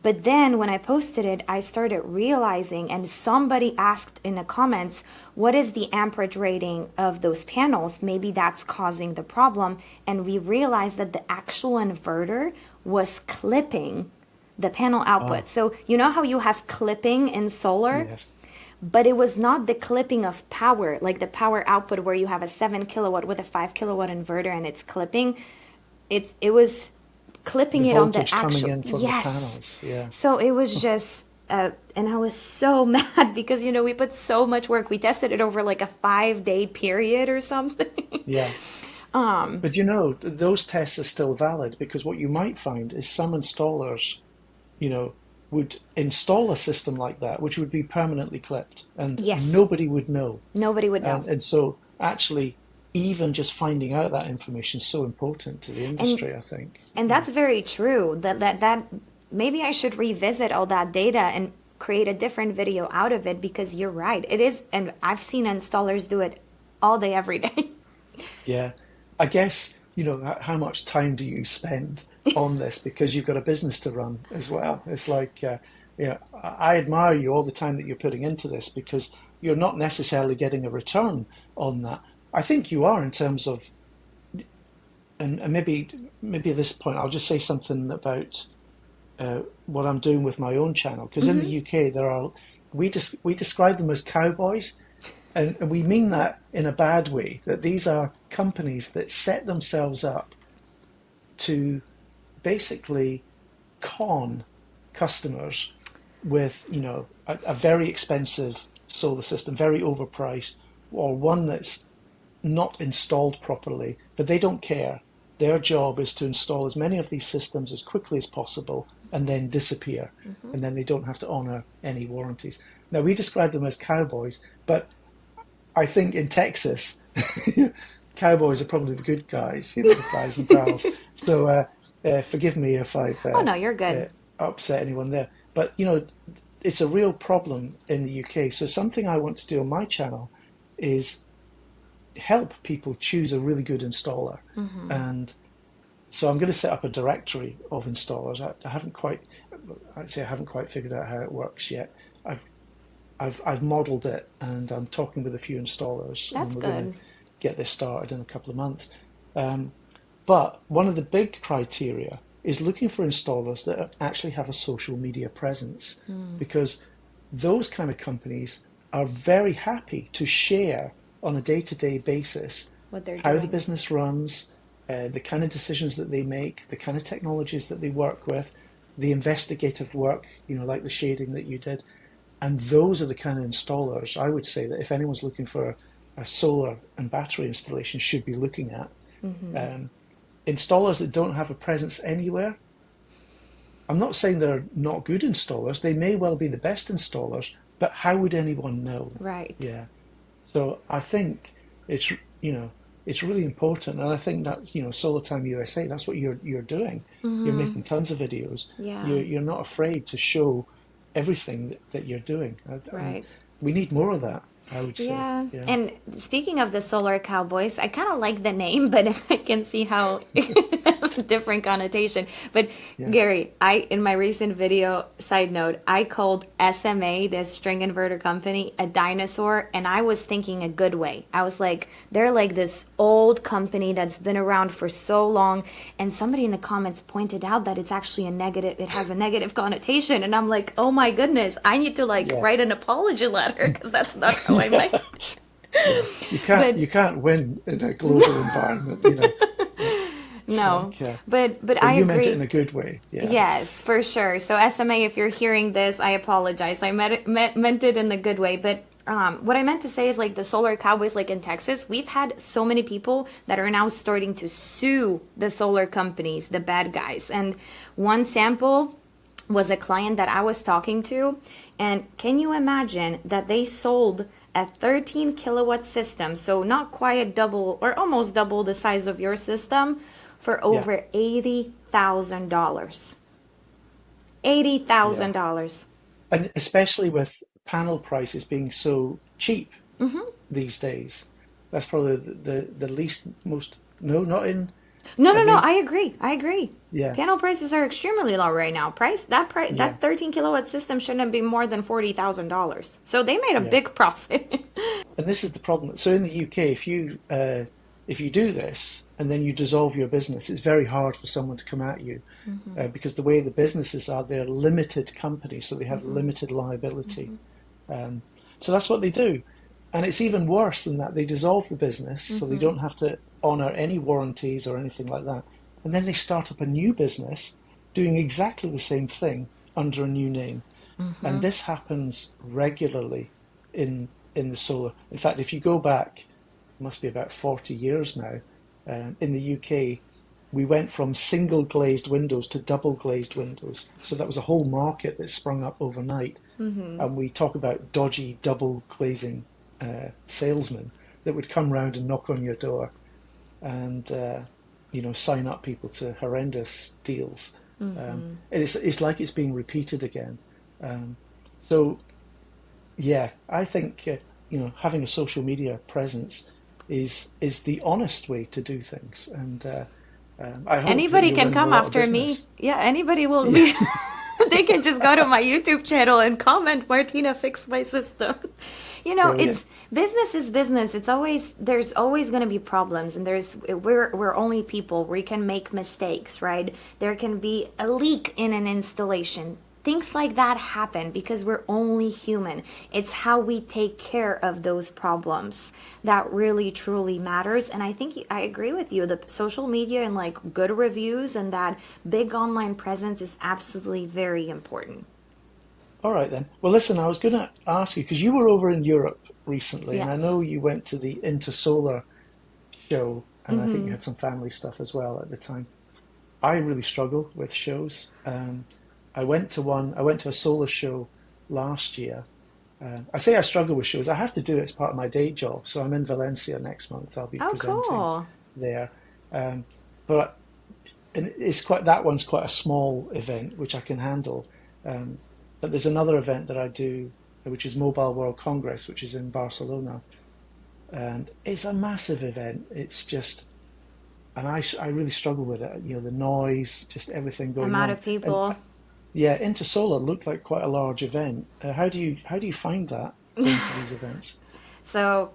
But then when I posted it, I started realizing, and somebody asked in the comments, what is the amperage rating of those panels? Maybe that's causing the problem. And we realized that the actual inverter was clipping the panel output. Oh, So you know how you have clipping in solar? yes. But it was not the clipping of power, like the power output where you have a 7 kilowatt with a 5 kilowatt inverter and it's clipping. It was clipping The it on the voltage coming actual, in from the yes. panels. Yeah. So it was just, and I was so mad because we put so much work. We tested it over like a 5-day period or something. Yeah. But those tests are still valid because what you might find is some installers, you know, would install a system like that, which would be permanently clipped, and Yes, nobody would know. nobody would know. And so actually, even just finding out that information is so important to the And industry, I think. And Yeah. that's very true. That maybe I should revisit all that data and create a different video out of it because you're right. It is, and I've seen installers do it all day, every day. Yeah. I guess, how much time do you spend on this because you've got a business to run as well. It's like, I admire you all the time that you're putting into this because you're not necessarily getting a return on that. I think you are in terms of, and maybe at this point I'll just say something about what I'm doing with my own channel because in the UK we describe them as cowboys, and we mean that in a bad way. That these are companies that set themselves up to basically con customers with a very expensive solar system, very overpriced, or one that's not installed properly, but they don't care. Their job is to install as many of these systems as quickly as possible and then disappear. And then they don't have to honor any warranties. Now, we describe them as cowboys, but I think in Texas, cowboys are probably the good guys, the guys and pals. So forgive me if I've Oh no, you're good. upset anyone there. But, it's a real problem in the UK. So something I want to do on my channel is help people choose a really good installer. And so I'm going to set up a directory of installers. I haven't quite figured out how it works yet. I've modeled it and I'm talking with a few installers and That's we're going good. to get this started in a couple of months. But one of the big criteria is looking for installers that actually have a social media presence because those kind of companies are very happy to share on a day-to-day basis What they're how the doing. business runs, the kind of decisions that they make, the kind of technologies that they work with, the investigative work, like the shading that you did. And those are the kind of installers I would say that if anyone's looking for a solar and battery installation should be looking at. Um, Installers that don't have a presence anywhere, I'm not saying they're not good installers. They may well be the best installers, but how would anyone know? Right. Yeah. So I think it's, it's really important. And I think that's, Solar Time USA, that's what you're doing. You're making tons of videos. Yeah, You're not afraid to show everything that you're doing. And right. we need more of that, I would say. Yeah. Yeah. And speaking of the Solar Cowboys, I kind of like the name, but I can see how different connotation. But Yeah. Gary, I in my recent video, side note, I called SMA, this string inverter company, a dinosaur, and I was thinking a good way. I was like, they're like this old company that's been around for so long, and somebody in the comments pointed out that it's actually a negative, it has a negative connotation, and I'm like, "Oh my goodness, I need to like Yeah. write an apology letter because that's not how I meant." Yeah. Yeah. But You can't win in a global environment. It's no, like, but but I you meant it agree. in a good way. Yeah. Yes, for sure. So SMA, if you're hearing this, I apologize. I meant it in the good way. But what I meant to say is like the solar cowboys, like in Texas, we've had so many people that are now starting to sue the solar companies, the bad guys. And one sample was a client that I was talking to. And can you imagine that they sold a 13 kilowatt system, so not quite double or almost double the size of your system, for Yeah. over $80,000. Yeah. $80,000. And especially with panel prices being so cheap these days, that's probably the least most. No, not in. No, I no, no. mean, I agree. I agree. yeah, Panel prices are extremely low right now. yeah, That 13 kilowatt system shouldn't be more than $40,000. So they made a yeah. big profit. And this is the problem. So in the UK, if you do this and then you dissolve your business, it's very hard for someone to come at you because the way the businesses are, they're limited companies, so they have limited liability. Um, so that's what they do. And it's even worse than that. They dissolve the business so they don't have to honor any warranties or anything like that. And then they start up a new business doing exactly the same thing under a new name. And this happens regularly in the solar. In fact, if you go back, it must be about 40 years now, in the UK, we went from single glazed windows to double glazed windows. So that was a whole market that sprung up overnight. And we talk about dodgy double glazing salesmen that would come round and knock on your door and sign up people to horrendous deals. And it's like it's being repeated again. Um, so yeah, I think having a social media presence is the honest way to do things, and I hope that Anybody you're can winning a come lot of after me. business. Yeah, anybody will Yeah, be. They can just go to my YouTube channel and comment, Martina, fix my system. brilliant. It's business is business. There's always going to be problems, and we're only people. We can make mistakes, right? There can be a leak in an installation. Things like that happen because we're only human. It's how we take care of those problems that really truly matters. And I think I agree with you. The social media and like good reviews and that big online presence is absolutely very important. All right then. Well, listen, I was going to ask you because you were over in Europe recently, and Yeah. I know you went to the Intersolar show, and I think you had some family stuff as well at the time. I really struggle with shows. I went to one. I went to a solar show last year. I say I struggle with shows. I have to do it as part of my day job. So I'm in Valencia next month. I'll be Oh, presenting cool. there. Um, but and it's quite that one's quite a small event which I can handle. Um, but there's another event that I do, which is Mobile World Congress, which is in Barcelona, and it's a massive event. It's just, and I really struggle with it. The noise, just everything going Amount on, of and people. yeah, Intersolar looked like quite a large event. How do you find that going to these events? So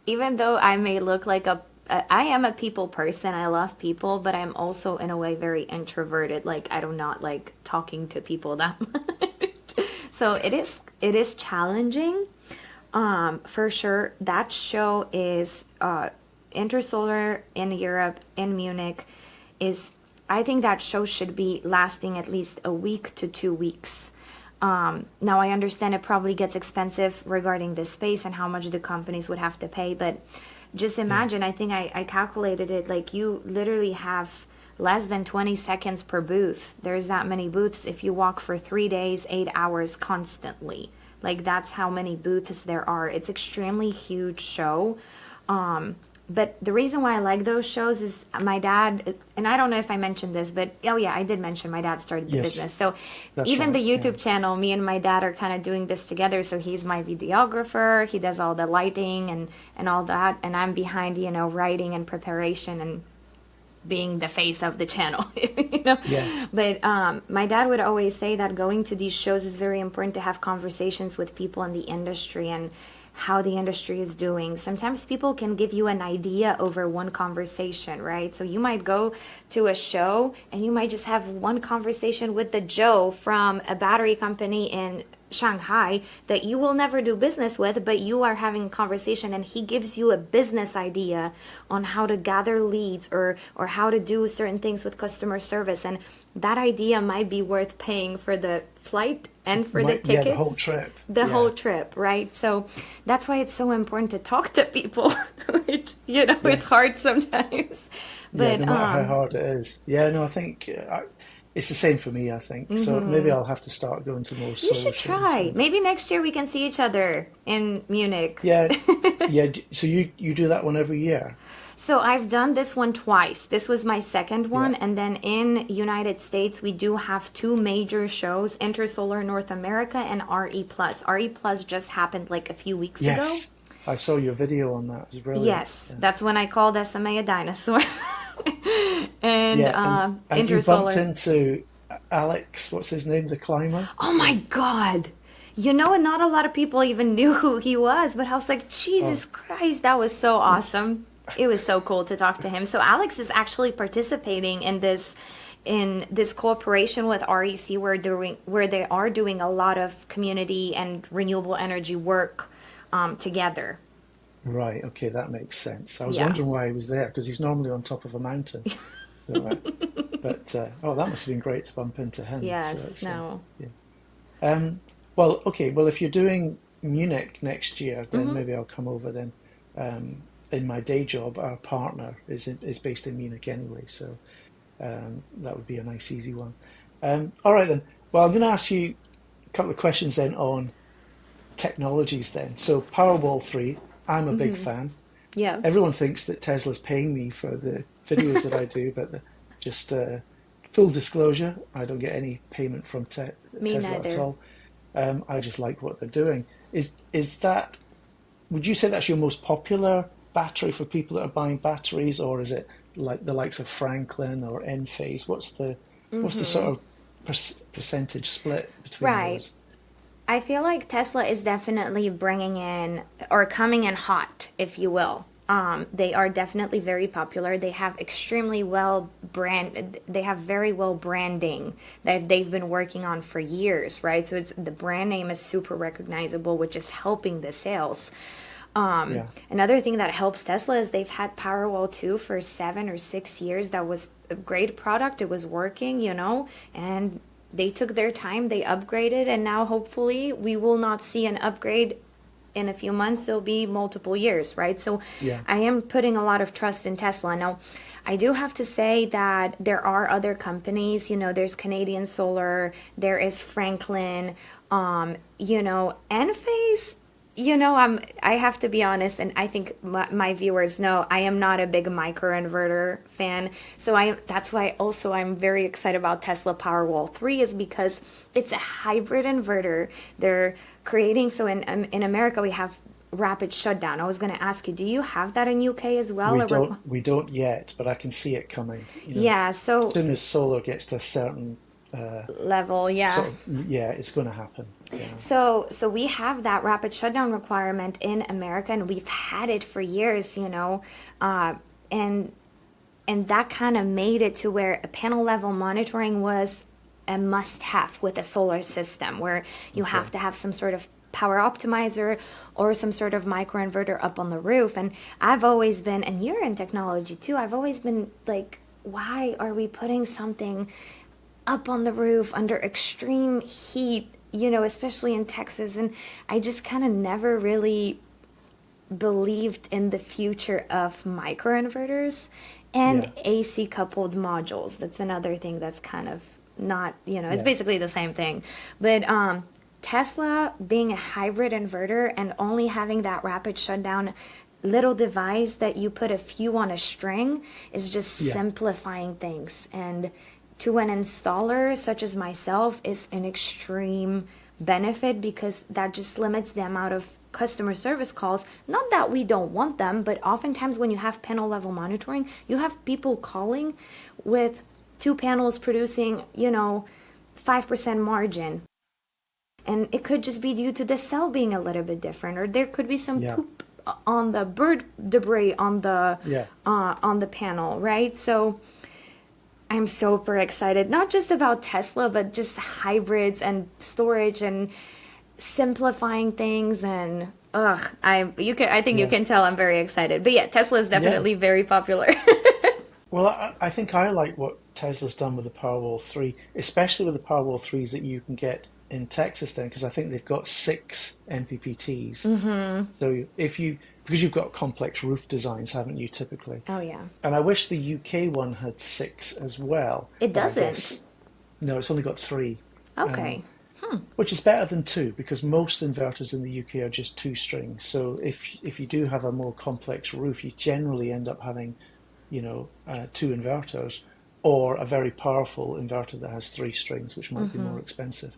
even though I may look like I am a people person. I love people, but I'm also in a way very introverted. Like I do not like talking to people that much. So it is challenging. For sure. That show is Intersolar in Europe in Munich is I think that show should be lasting at least a week to 2 weeks. Now I understand it probably gets expensive regarding the space and how much the companies would have to pay, but just Yeah, imagine, I think I calculated it like you literally have less than 20 seconds per booth. There's that many booths if you walk for 3 days, 8 hours constantly. Like that's how many booths there are. It's extremely huge show. but the reason why I like those shows is my dad, and I don't know if I mentioned this, but oh yeah, I did mention my dad started the Yes, business. So that's even the right. Yeah. YouTube channel, me and my dad are kind of doing this together. So he's my videographer, he does all the lighting and all that, and I'm behind, writing and preparation and being the face of the channel, you know. Yes. But my dad would always say that going to these shows is very important to have conversations with people in the industry and how the industry is doing. Sometimes people can give you an idea over one conversation, right? So you might go to a show and you might just have one conversation with the Joe from a battery company in Shanghai that you will never do business with, but you are having a conversation and he gives you a business idea on how to gather leads or how to do certain things with customer service, and that idea might be worth paying for the flight and for the Yeah, the whole tickets, trip. the whole Yeah. trip, right? So that's why it's so important to talk to people, which Yeah. it's hard sometimes. Yeah, no But matter how hard it is. Yeah, no, I think it's the same for me, I think. So maybe I'll have to start going to more you solar should shows. try. And Maybe next year we can see each other in Munich. yeah, yeah. So you do that one every year? So I've done this one twice. This was my second Yeah. one, and then in United States we do have two major shows: Intersolar North America and RE Plus. RE Plus just happened like a few weeks ago. Yes. I saw your video on that. It was brilliant. Yes, Yeah. that's when I called SMA a dinosaur. And Yeah, and you bumped Intersolar. into Alex, what's his name, the climber? Oh my God. Not a lot of people even knew who he was, but I was like, Jesus Oh, Christ, that was so awesome. It was so cool to talk to him. So Alex is actually participating in this cooperation with REC where they are doing a lot of community and renewable energy work together. right. Okay, that makes sense. I was Yeah. wondering why he was there because he's normally on top of a mountain. So, but oh, that must have been great to bump into him. So Yes, it's no. yeah. Well, okay. Well, if you're doing Munich next year, then maybe I'll come over then. In my day job, our partner is based in Munich anyway, so that would be a nice, easy one. All right then. Well, I'm going to ask you a couple of questions then on technologies then. So Powerwall 3, I'm a big fan. Yeah, Everyone thinks that Tesla's paying me for the videos that I do, but just full disclosure, I don't get any payment from me Tesla at neither. all. I just like what they're doing. Is that, would you say that's your most popular battery for people that are buying batteries, or is it like the likes of Franklin or Enphase? What's the sort of percentage split between Right. those? I feel like Tesla is definitely bringing in or coming in hot, if you will. They are definitely very popular. They have extremely well brand. They have very well branding that they've been working on for years, right? So it's the brand name is super recognizable, which is helping the sales. Yeah, Another thing that helps Tesla is they've had Powerwall 2 for 7 or 6 years. That was a great product. It was working, and they took their time, they upgraded, and now hopefully we will not see an upgrade in a few months. It'll be multiple years, right? So yeah, I am putting a lot of trust in Tesla. Now, I do have to say that there are other companies, there's Canadian Solar, there is Franklin, Enphase. I have to be honest, and I think my viewers know I am not a big microinverter fan. So that's why also I'm very excited about Tesla Powerwall 3 is because it's a hybrid inverter. They're creating, so in America we have rapid shutdown. I was going to ask you, do you have that in UK as well? we don't yet, but I can see it coming. Yeah, As so soon as solar gets to a certain level, yeah. sort of, yeah, it's going to happen. Yeah, So we have that rapid shutdown requirement in America, and we've had it for years, and that kind of made it to where a panel level monitoring was a must have with a solar system, where you have okay. to have some sort of power optimizer or some sort of microinverter up on the roof. And I've always been, and you're in technology too, I've always been like, why are we putting something up on the roof under extreme heat, especially in Texas? And I just kind of never really believed in the future of microinverters and Yeah, AC coupled modules. That's another thing that's kind of not, it's yeah, basically the same thing. But Tesla being a hybrid inverter and only having that rapid shutdown little device that you put a few on a string is just Yeah. simplifying things. And to an installer such as myself is an extreme benefit because that just limits the amount of customer service calls. Not that we don't want them, but oftentimes when you have panel level monitoring, you have people calling with two panels producing, 5% margin. And it could just be due to the cell being a little bit different, or there could be some Yeah. poop on the bird debris Yeah. on the panel, right? So I'm super excited, not just about Tesla, but just hybrids and storage and simplifying things. And I think you Yeah. can tell I'm very excited. But yeah, Tesla is Yeah. definitely very popular. Well, I think I like what Tesla's done with the Powerwall 3, especially with the Powerwall 3s that you can get in Texas then, because I think they've got six MPPTs. So because you've got complex roof designs, haven't you, typically? Oh yeah, And I wish the UK one had six as well, it but I doesn't. guess, no, it's only got three, Okay. which is better than two because most inverters in the UK are just two strings. So if you do have a more complex roof, you generally end up having two inverters or a very powerful inverter that has three strings, which might be more expensive.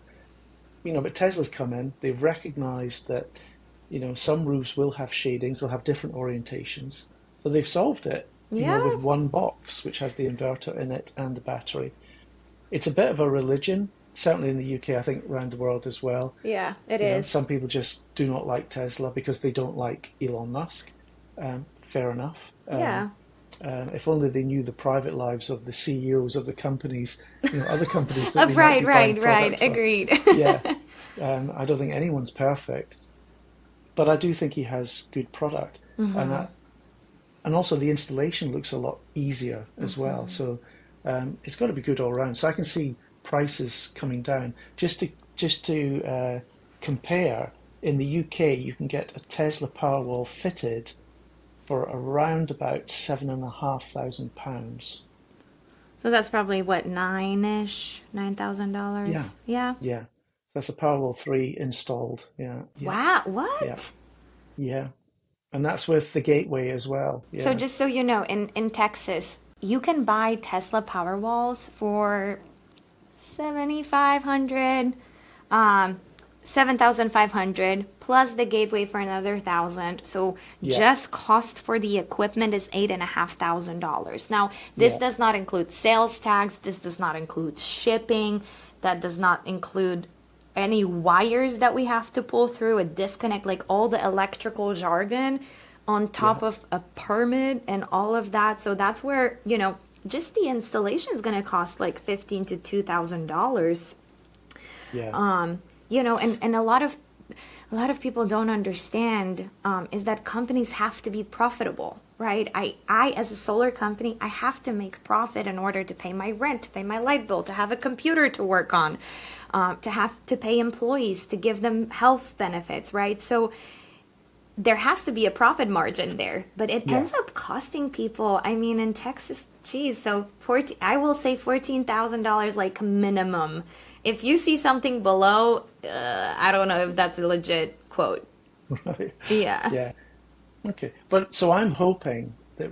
But Tesla's come in, they've recognized that, some roofs will have shadings, they'll have different orientations. So they've solved it, with Yeah. one box, which has the inverter in it and the battery. It's a bit of a religion, certainly in the UK, I think around the world as well. Yeah, it is. Some people just do not like Tesla because they don't like Elon Musk. Fair enough. Yeah. If only they knew the private lives of the CEOs of the companies, other companies that they might Right, be buying right, right. product from. Agreed. Yeah, I don't think anyone's perfect, but I do think he has good product, and also the installation looks a lot easier as well. So it's got to be good all around. So I can see prices coming down. Just to compare, in the UK you can get a Tesla Powerwall fitted for around about £7,500. So that's probably what, Yeah, $9,000? Yeah. yeah. That's a Powerwall 3 installed. Yeah, yeah, Wow, yeah, what? yeah. And that's with the gateway as well. So Yeah, just so you know, in Texas, you can buy Tesla Powerwalls for 7,500, um, 7,500 plus the gateway for another 1,000. So yeah, just cost for the equipment is $8,500. Now, this yeah, does not include sales tax. This does not include shipping. That does not include any wires that we have to pull through, a disconnect, like all the electrical jargon on yeah, top of a permit and all of that. So that's where, just the installation is going to cost like $15 to $2,000. yeah, And a lot of people don't understand is that companies have to be profitable, right? I as a solar company, I have to make profit in order to pay my rent, to pay my light bill, to have a computer to work on, to have to pay employees, to give them health benefits, right? So there has to be a profit margin there, but it yeah. ends up costing people. I mean, in Texas, geez, so I will say $14,000 like minimum. If you see something below, I don't know if that's a legit quote. Right. Yeah. Yeah. Okay. But so I'm hoping that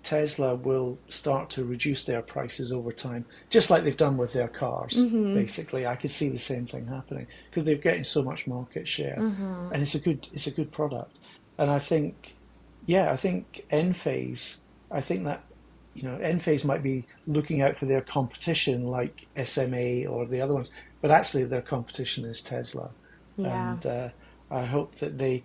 Tesla will start to reduce their prices over time, just like they've done with their cars. Basically, I could see the same thing happening because they're getting so much market share, and it's a good product. And I think, yeah, I think Enphase. I think that Enphase might be looking out for their competition like SMA or the other ones, but actually their competition is Tesla, Yeah. and I hope that they.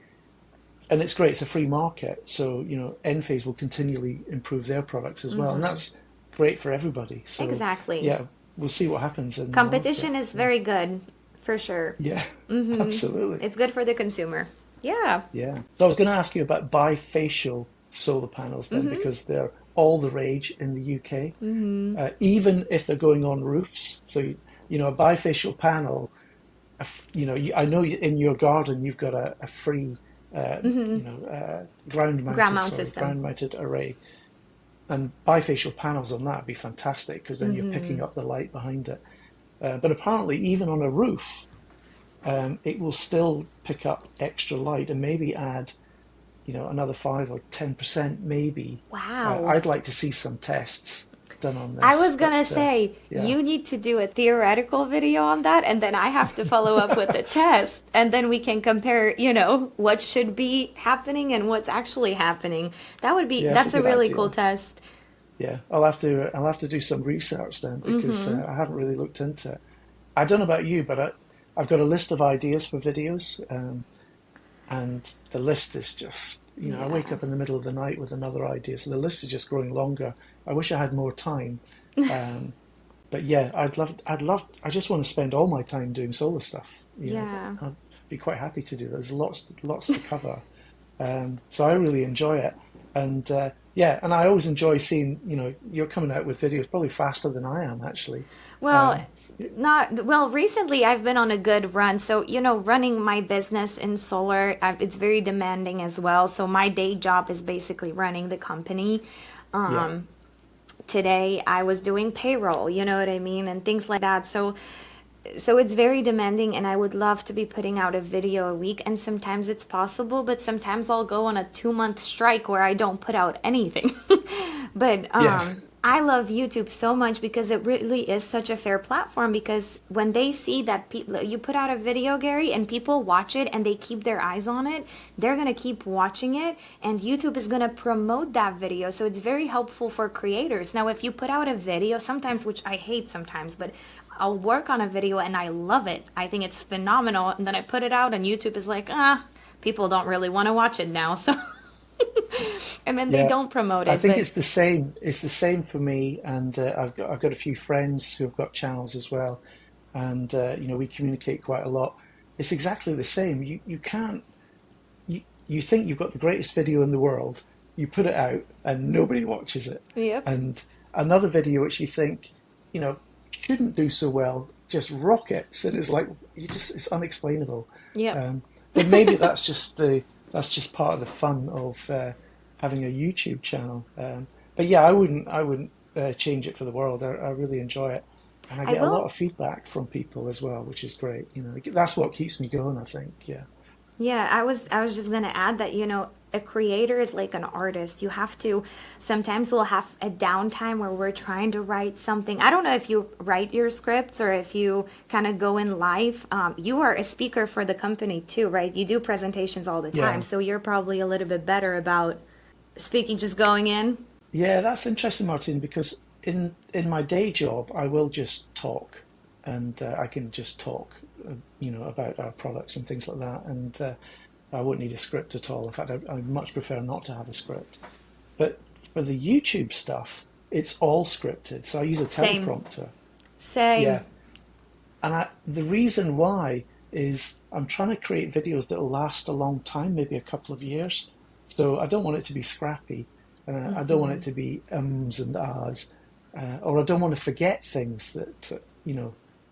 And it's great; it's a free market, so Enphase will continually improve their products as well, and that's great for everybody. So Exactly. yeah, we'll see what happens in the market. Competition is very good, for sure. Yeah, absolutely. It's good for the consumer. Yeah. Yeah. So I was going to ask you about bifacial solar panels then, because they're all the rage in the UK, even if they're going on roofs. So a bifacial panel. I know in your garden you've got a free, Ground mount system. ground mounted array, and bifacial panels on that would be fantastic because then you're picking up the light behind it. But apparently, even on a roof, it will still pick up extra light and maybe add, another 5 or 10% maybe. Wow. I'd like to see some tests done on I this, was gonna but say, yeah, you need to do a theoretical video on that, and then I have to follow up with a test, and then we can compare, what should be happening and what's actually happening. yeah, it's a That's a good really cool idea. test. Yeah, I'll have to do some research then because Mm-hmm. I haven't really looked into it. I don't know about you, but I've got a list of ideas for videos, and the list is just, I wake Yeah. up in the middle of the night with another idea, so the list is just growing longer. I wish I had more time, um, but yeah, I just want to spend all my time doing solar stuff. Yeah. I'd be quite happy to do that. There's lots to cover. So I really enjoy it. And yeah, and I always enjoy seeing, you're coming out with videos probably faster than I am actually. Well, Um, not well, recently I've been on a good run. So, running my business in solar, it's very demanding as well. So, my day job is basically running the company. yeah, Today I was doing payroll, you know what I mean, and things like that. So it's very demanding, and I would love to be putting out a video a week, and sometimes it's possible, but sometimes I'll go on a 2-month strike where I don't put out anything. But yeah, I love YouTube so much because it really is such a fair platform, because when they see that people, you put out a video, Gary, and people watch it and they keep their eyes on it, they're going to keep watching it, and YouTube is going to promote that video. So it's very helpful for creators. Now, if you put out a video sometimes, which I hate sometimes, but I'll work on a video and I love it. I think it's phenomenal. And then I put it out and YouTube is like, people don't really want to watch it now. So, and then they yeah. don't promote I it. think But it's the same. It's the same for me, and I've got a few friends who have got channels as well, and we communicate quite a lot. It's exactly the same. You can't. You think you've got the greatest video in the world, you put it out and nobody watches it. yep. And another video which you think, you know, shouldn't do so well, just rockets, and it's like it's unexplainable. Yep. Um, but maybe that's just part of the fun of having a YouTube channel. But yeah, I wouldn't change it for the world. I really enjoy it, and I I get a lot will. of feedback from people as well, which is great. That's what keeps me going, I think. Yeah. Yeah, I was just gonna add that, a creator is like an artist. You have to, sometimes we'll have a downtime where we're trying to write something. I don't know if you write your scripts or if you kind of go in live. You are a speaker for the company too, right? You do presentations all the time, Yeah. so you're probably a little bit better about speaking, just going in. Yeah, that's interesting, Martin, because in my day job, I will just talk, and I can just talk, about our products and things like that, and I won't need a script at all. In fact, I much prefer not to have a script. But for the YouTube stuff, it's all scripted, so I use a Same. teleprompter. Same. Yeah, and the reason why is I'm trying to create videos that will last a long time, maybe a couple of years. So I don't want it to be scrappy. I don't want it to be ums and ahs, or I don't want to forget things that,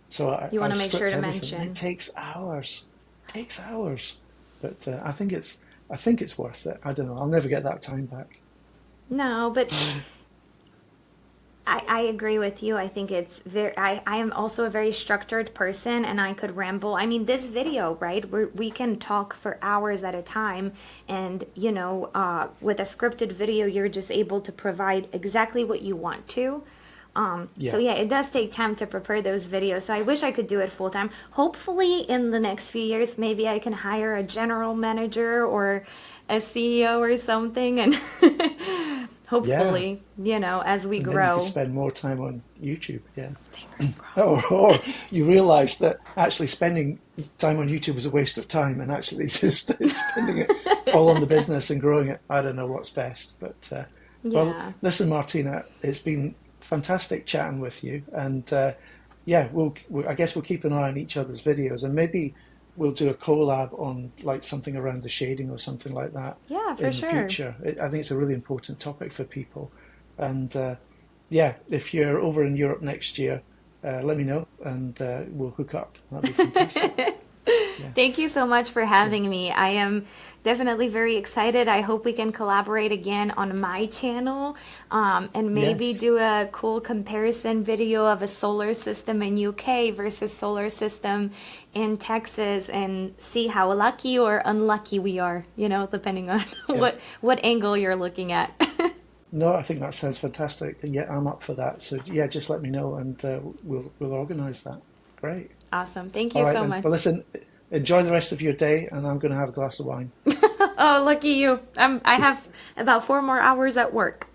so You I want to make sure script to everything. And it mention. takes hours. It takes hours. But I think it's worth it. I don't know. I'll never get that time back. No, but I agree with you. I think it's very, I am also a very structured person, and I could ramble. I mean, this video, right? We can talk for hours at a time. And, with a scripted video, you're just able to provide exactly what you want to. So Yeah. yeah, it does take time to prepare those videos. So I wish I could do it full time. Hopefully, in the next few years, maybe I can hire a general manager or a CEO or something, and Yeah. hopefully, as we And then you could grow. spend more time on YouTube. Yeah. Fingers crossed. Or you realize that actually spending time on YouTube is a waste of time, and actually just spending it all on the business and growing it. I don't know what's best. But, well, Yeah. listen, Martina, it's been fantastic chatting with you. And yeah, I guess we'll keep an eye on each other's videos, and maybe we'll do a collab on like something around the shading or something like that Yeah, for in the sure. future. I think it's a really important topic for people. And yeah, if you're over in Europe next year, let me know, and we'll hook up. That'd be fantastic. Yeah. Thank you so much for having me. I am definitely very excited. I hope we can collaborate again on my channel, and maybe Yes. do a cool comparison video of a solar system in UK versus solar system in Texas, and see how lucky or unlucky we are, depending on Yeah. what angle you're looking at. No, I think that sounds fantastic. Yeah, I'm up for that. So yeah, just let me know, and we'll organise that. Great. Awesome. Thank All you right so then. much. Well, listen. Enjoy the rest of your day, and I'm going to have a glass of wine. Oh, lucky you. I have about 4 more hours at work.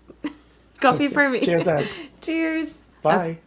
Coffee Okay. for me. Cheers, Ed. Cheers. Okay. Bye.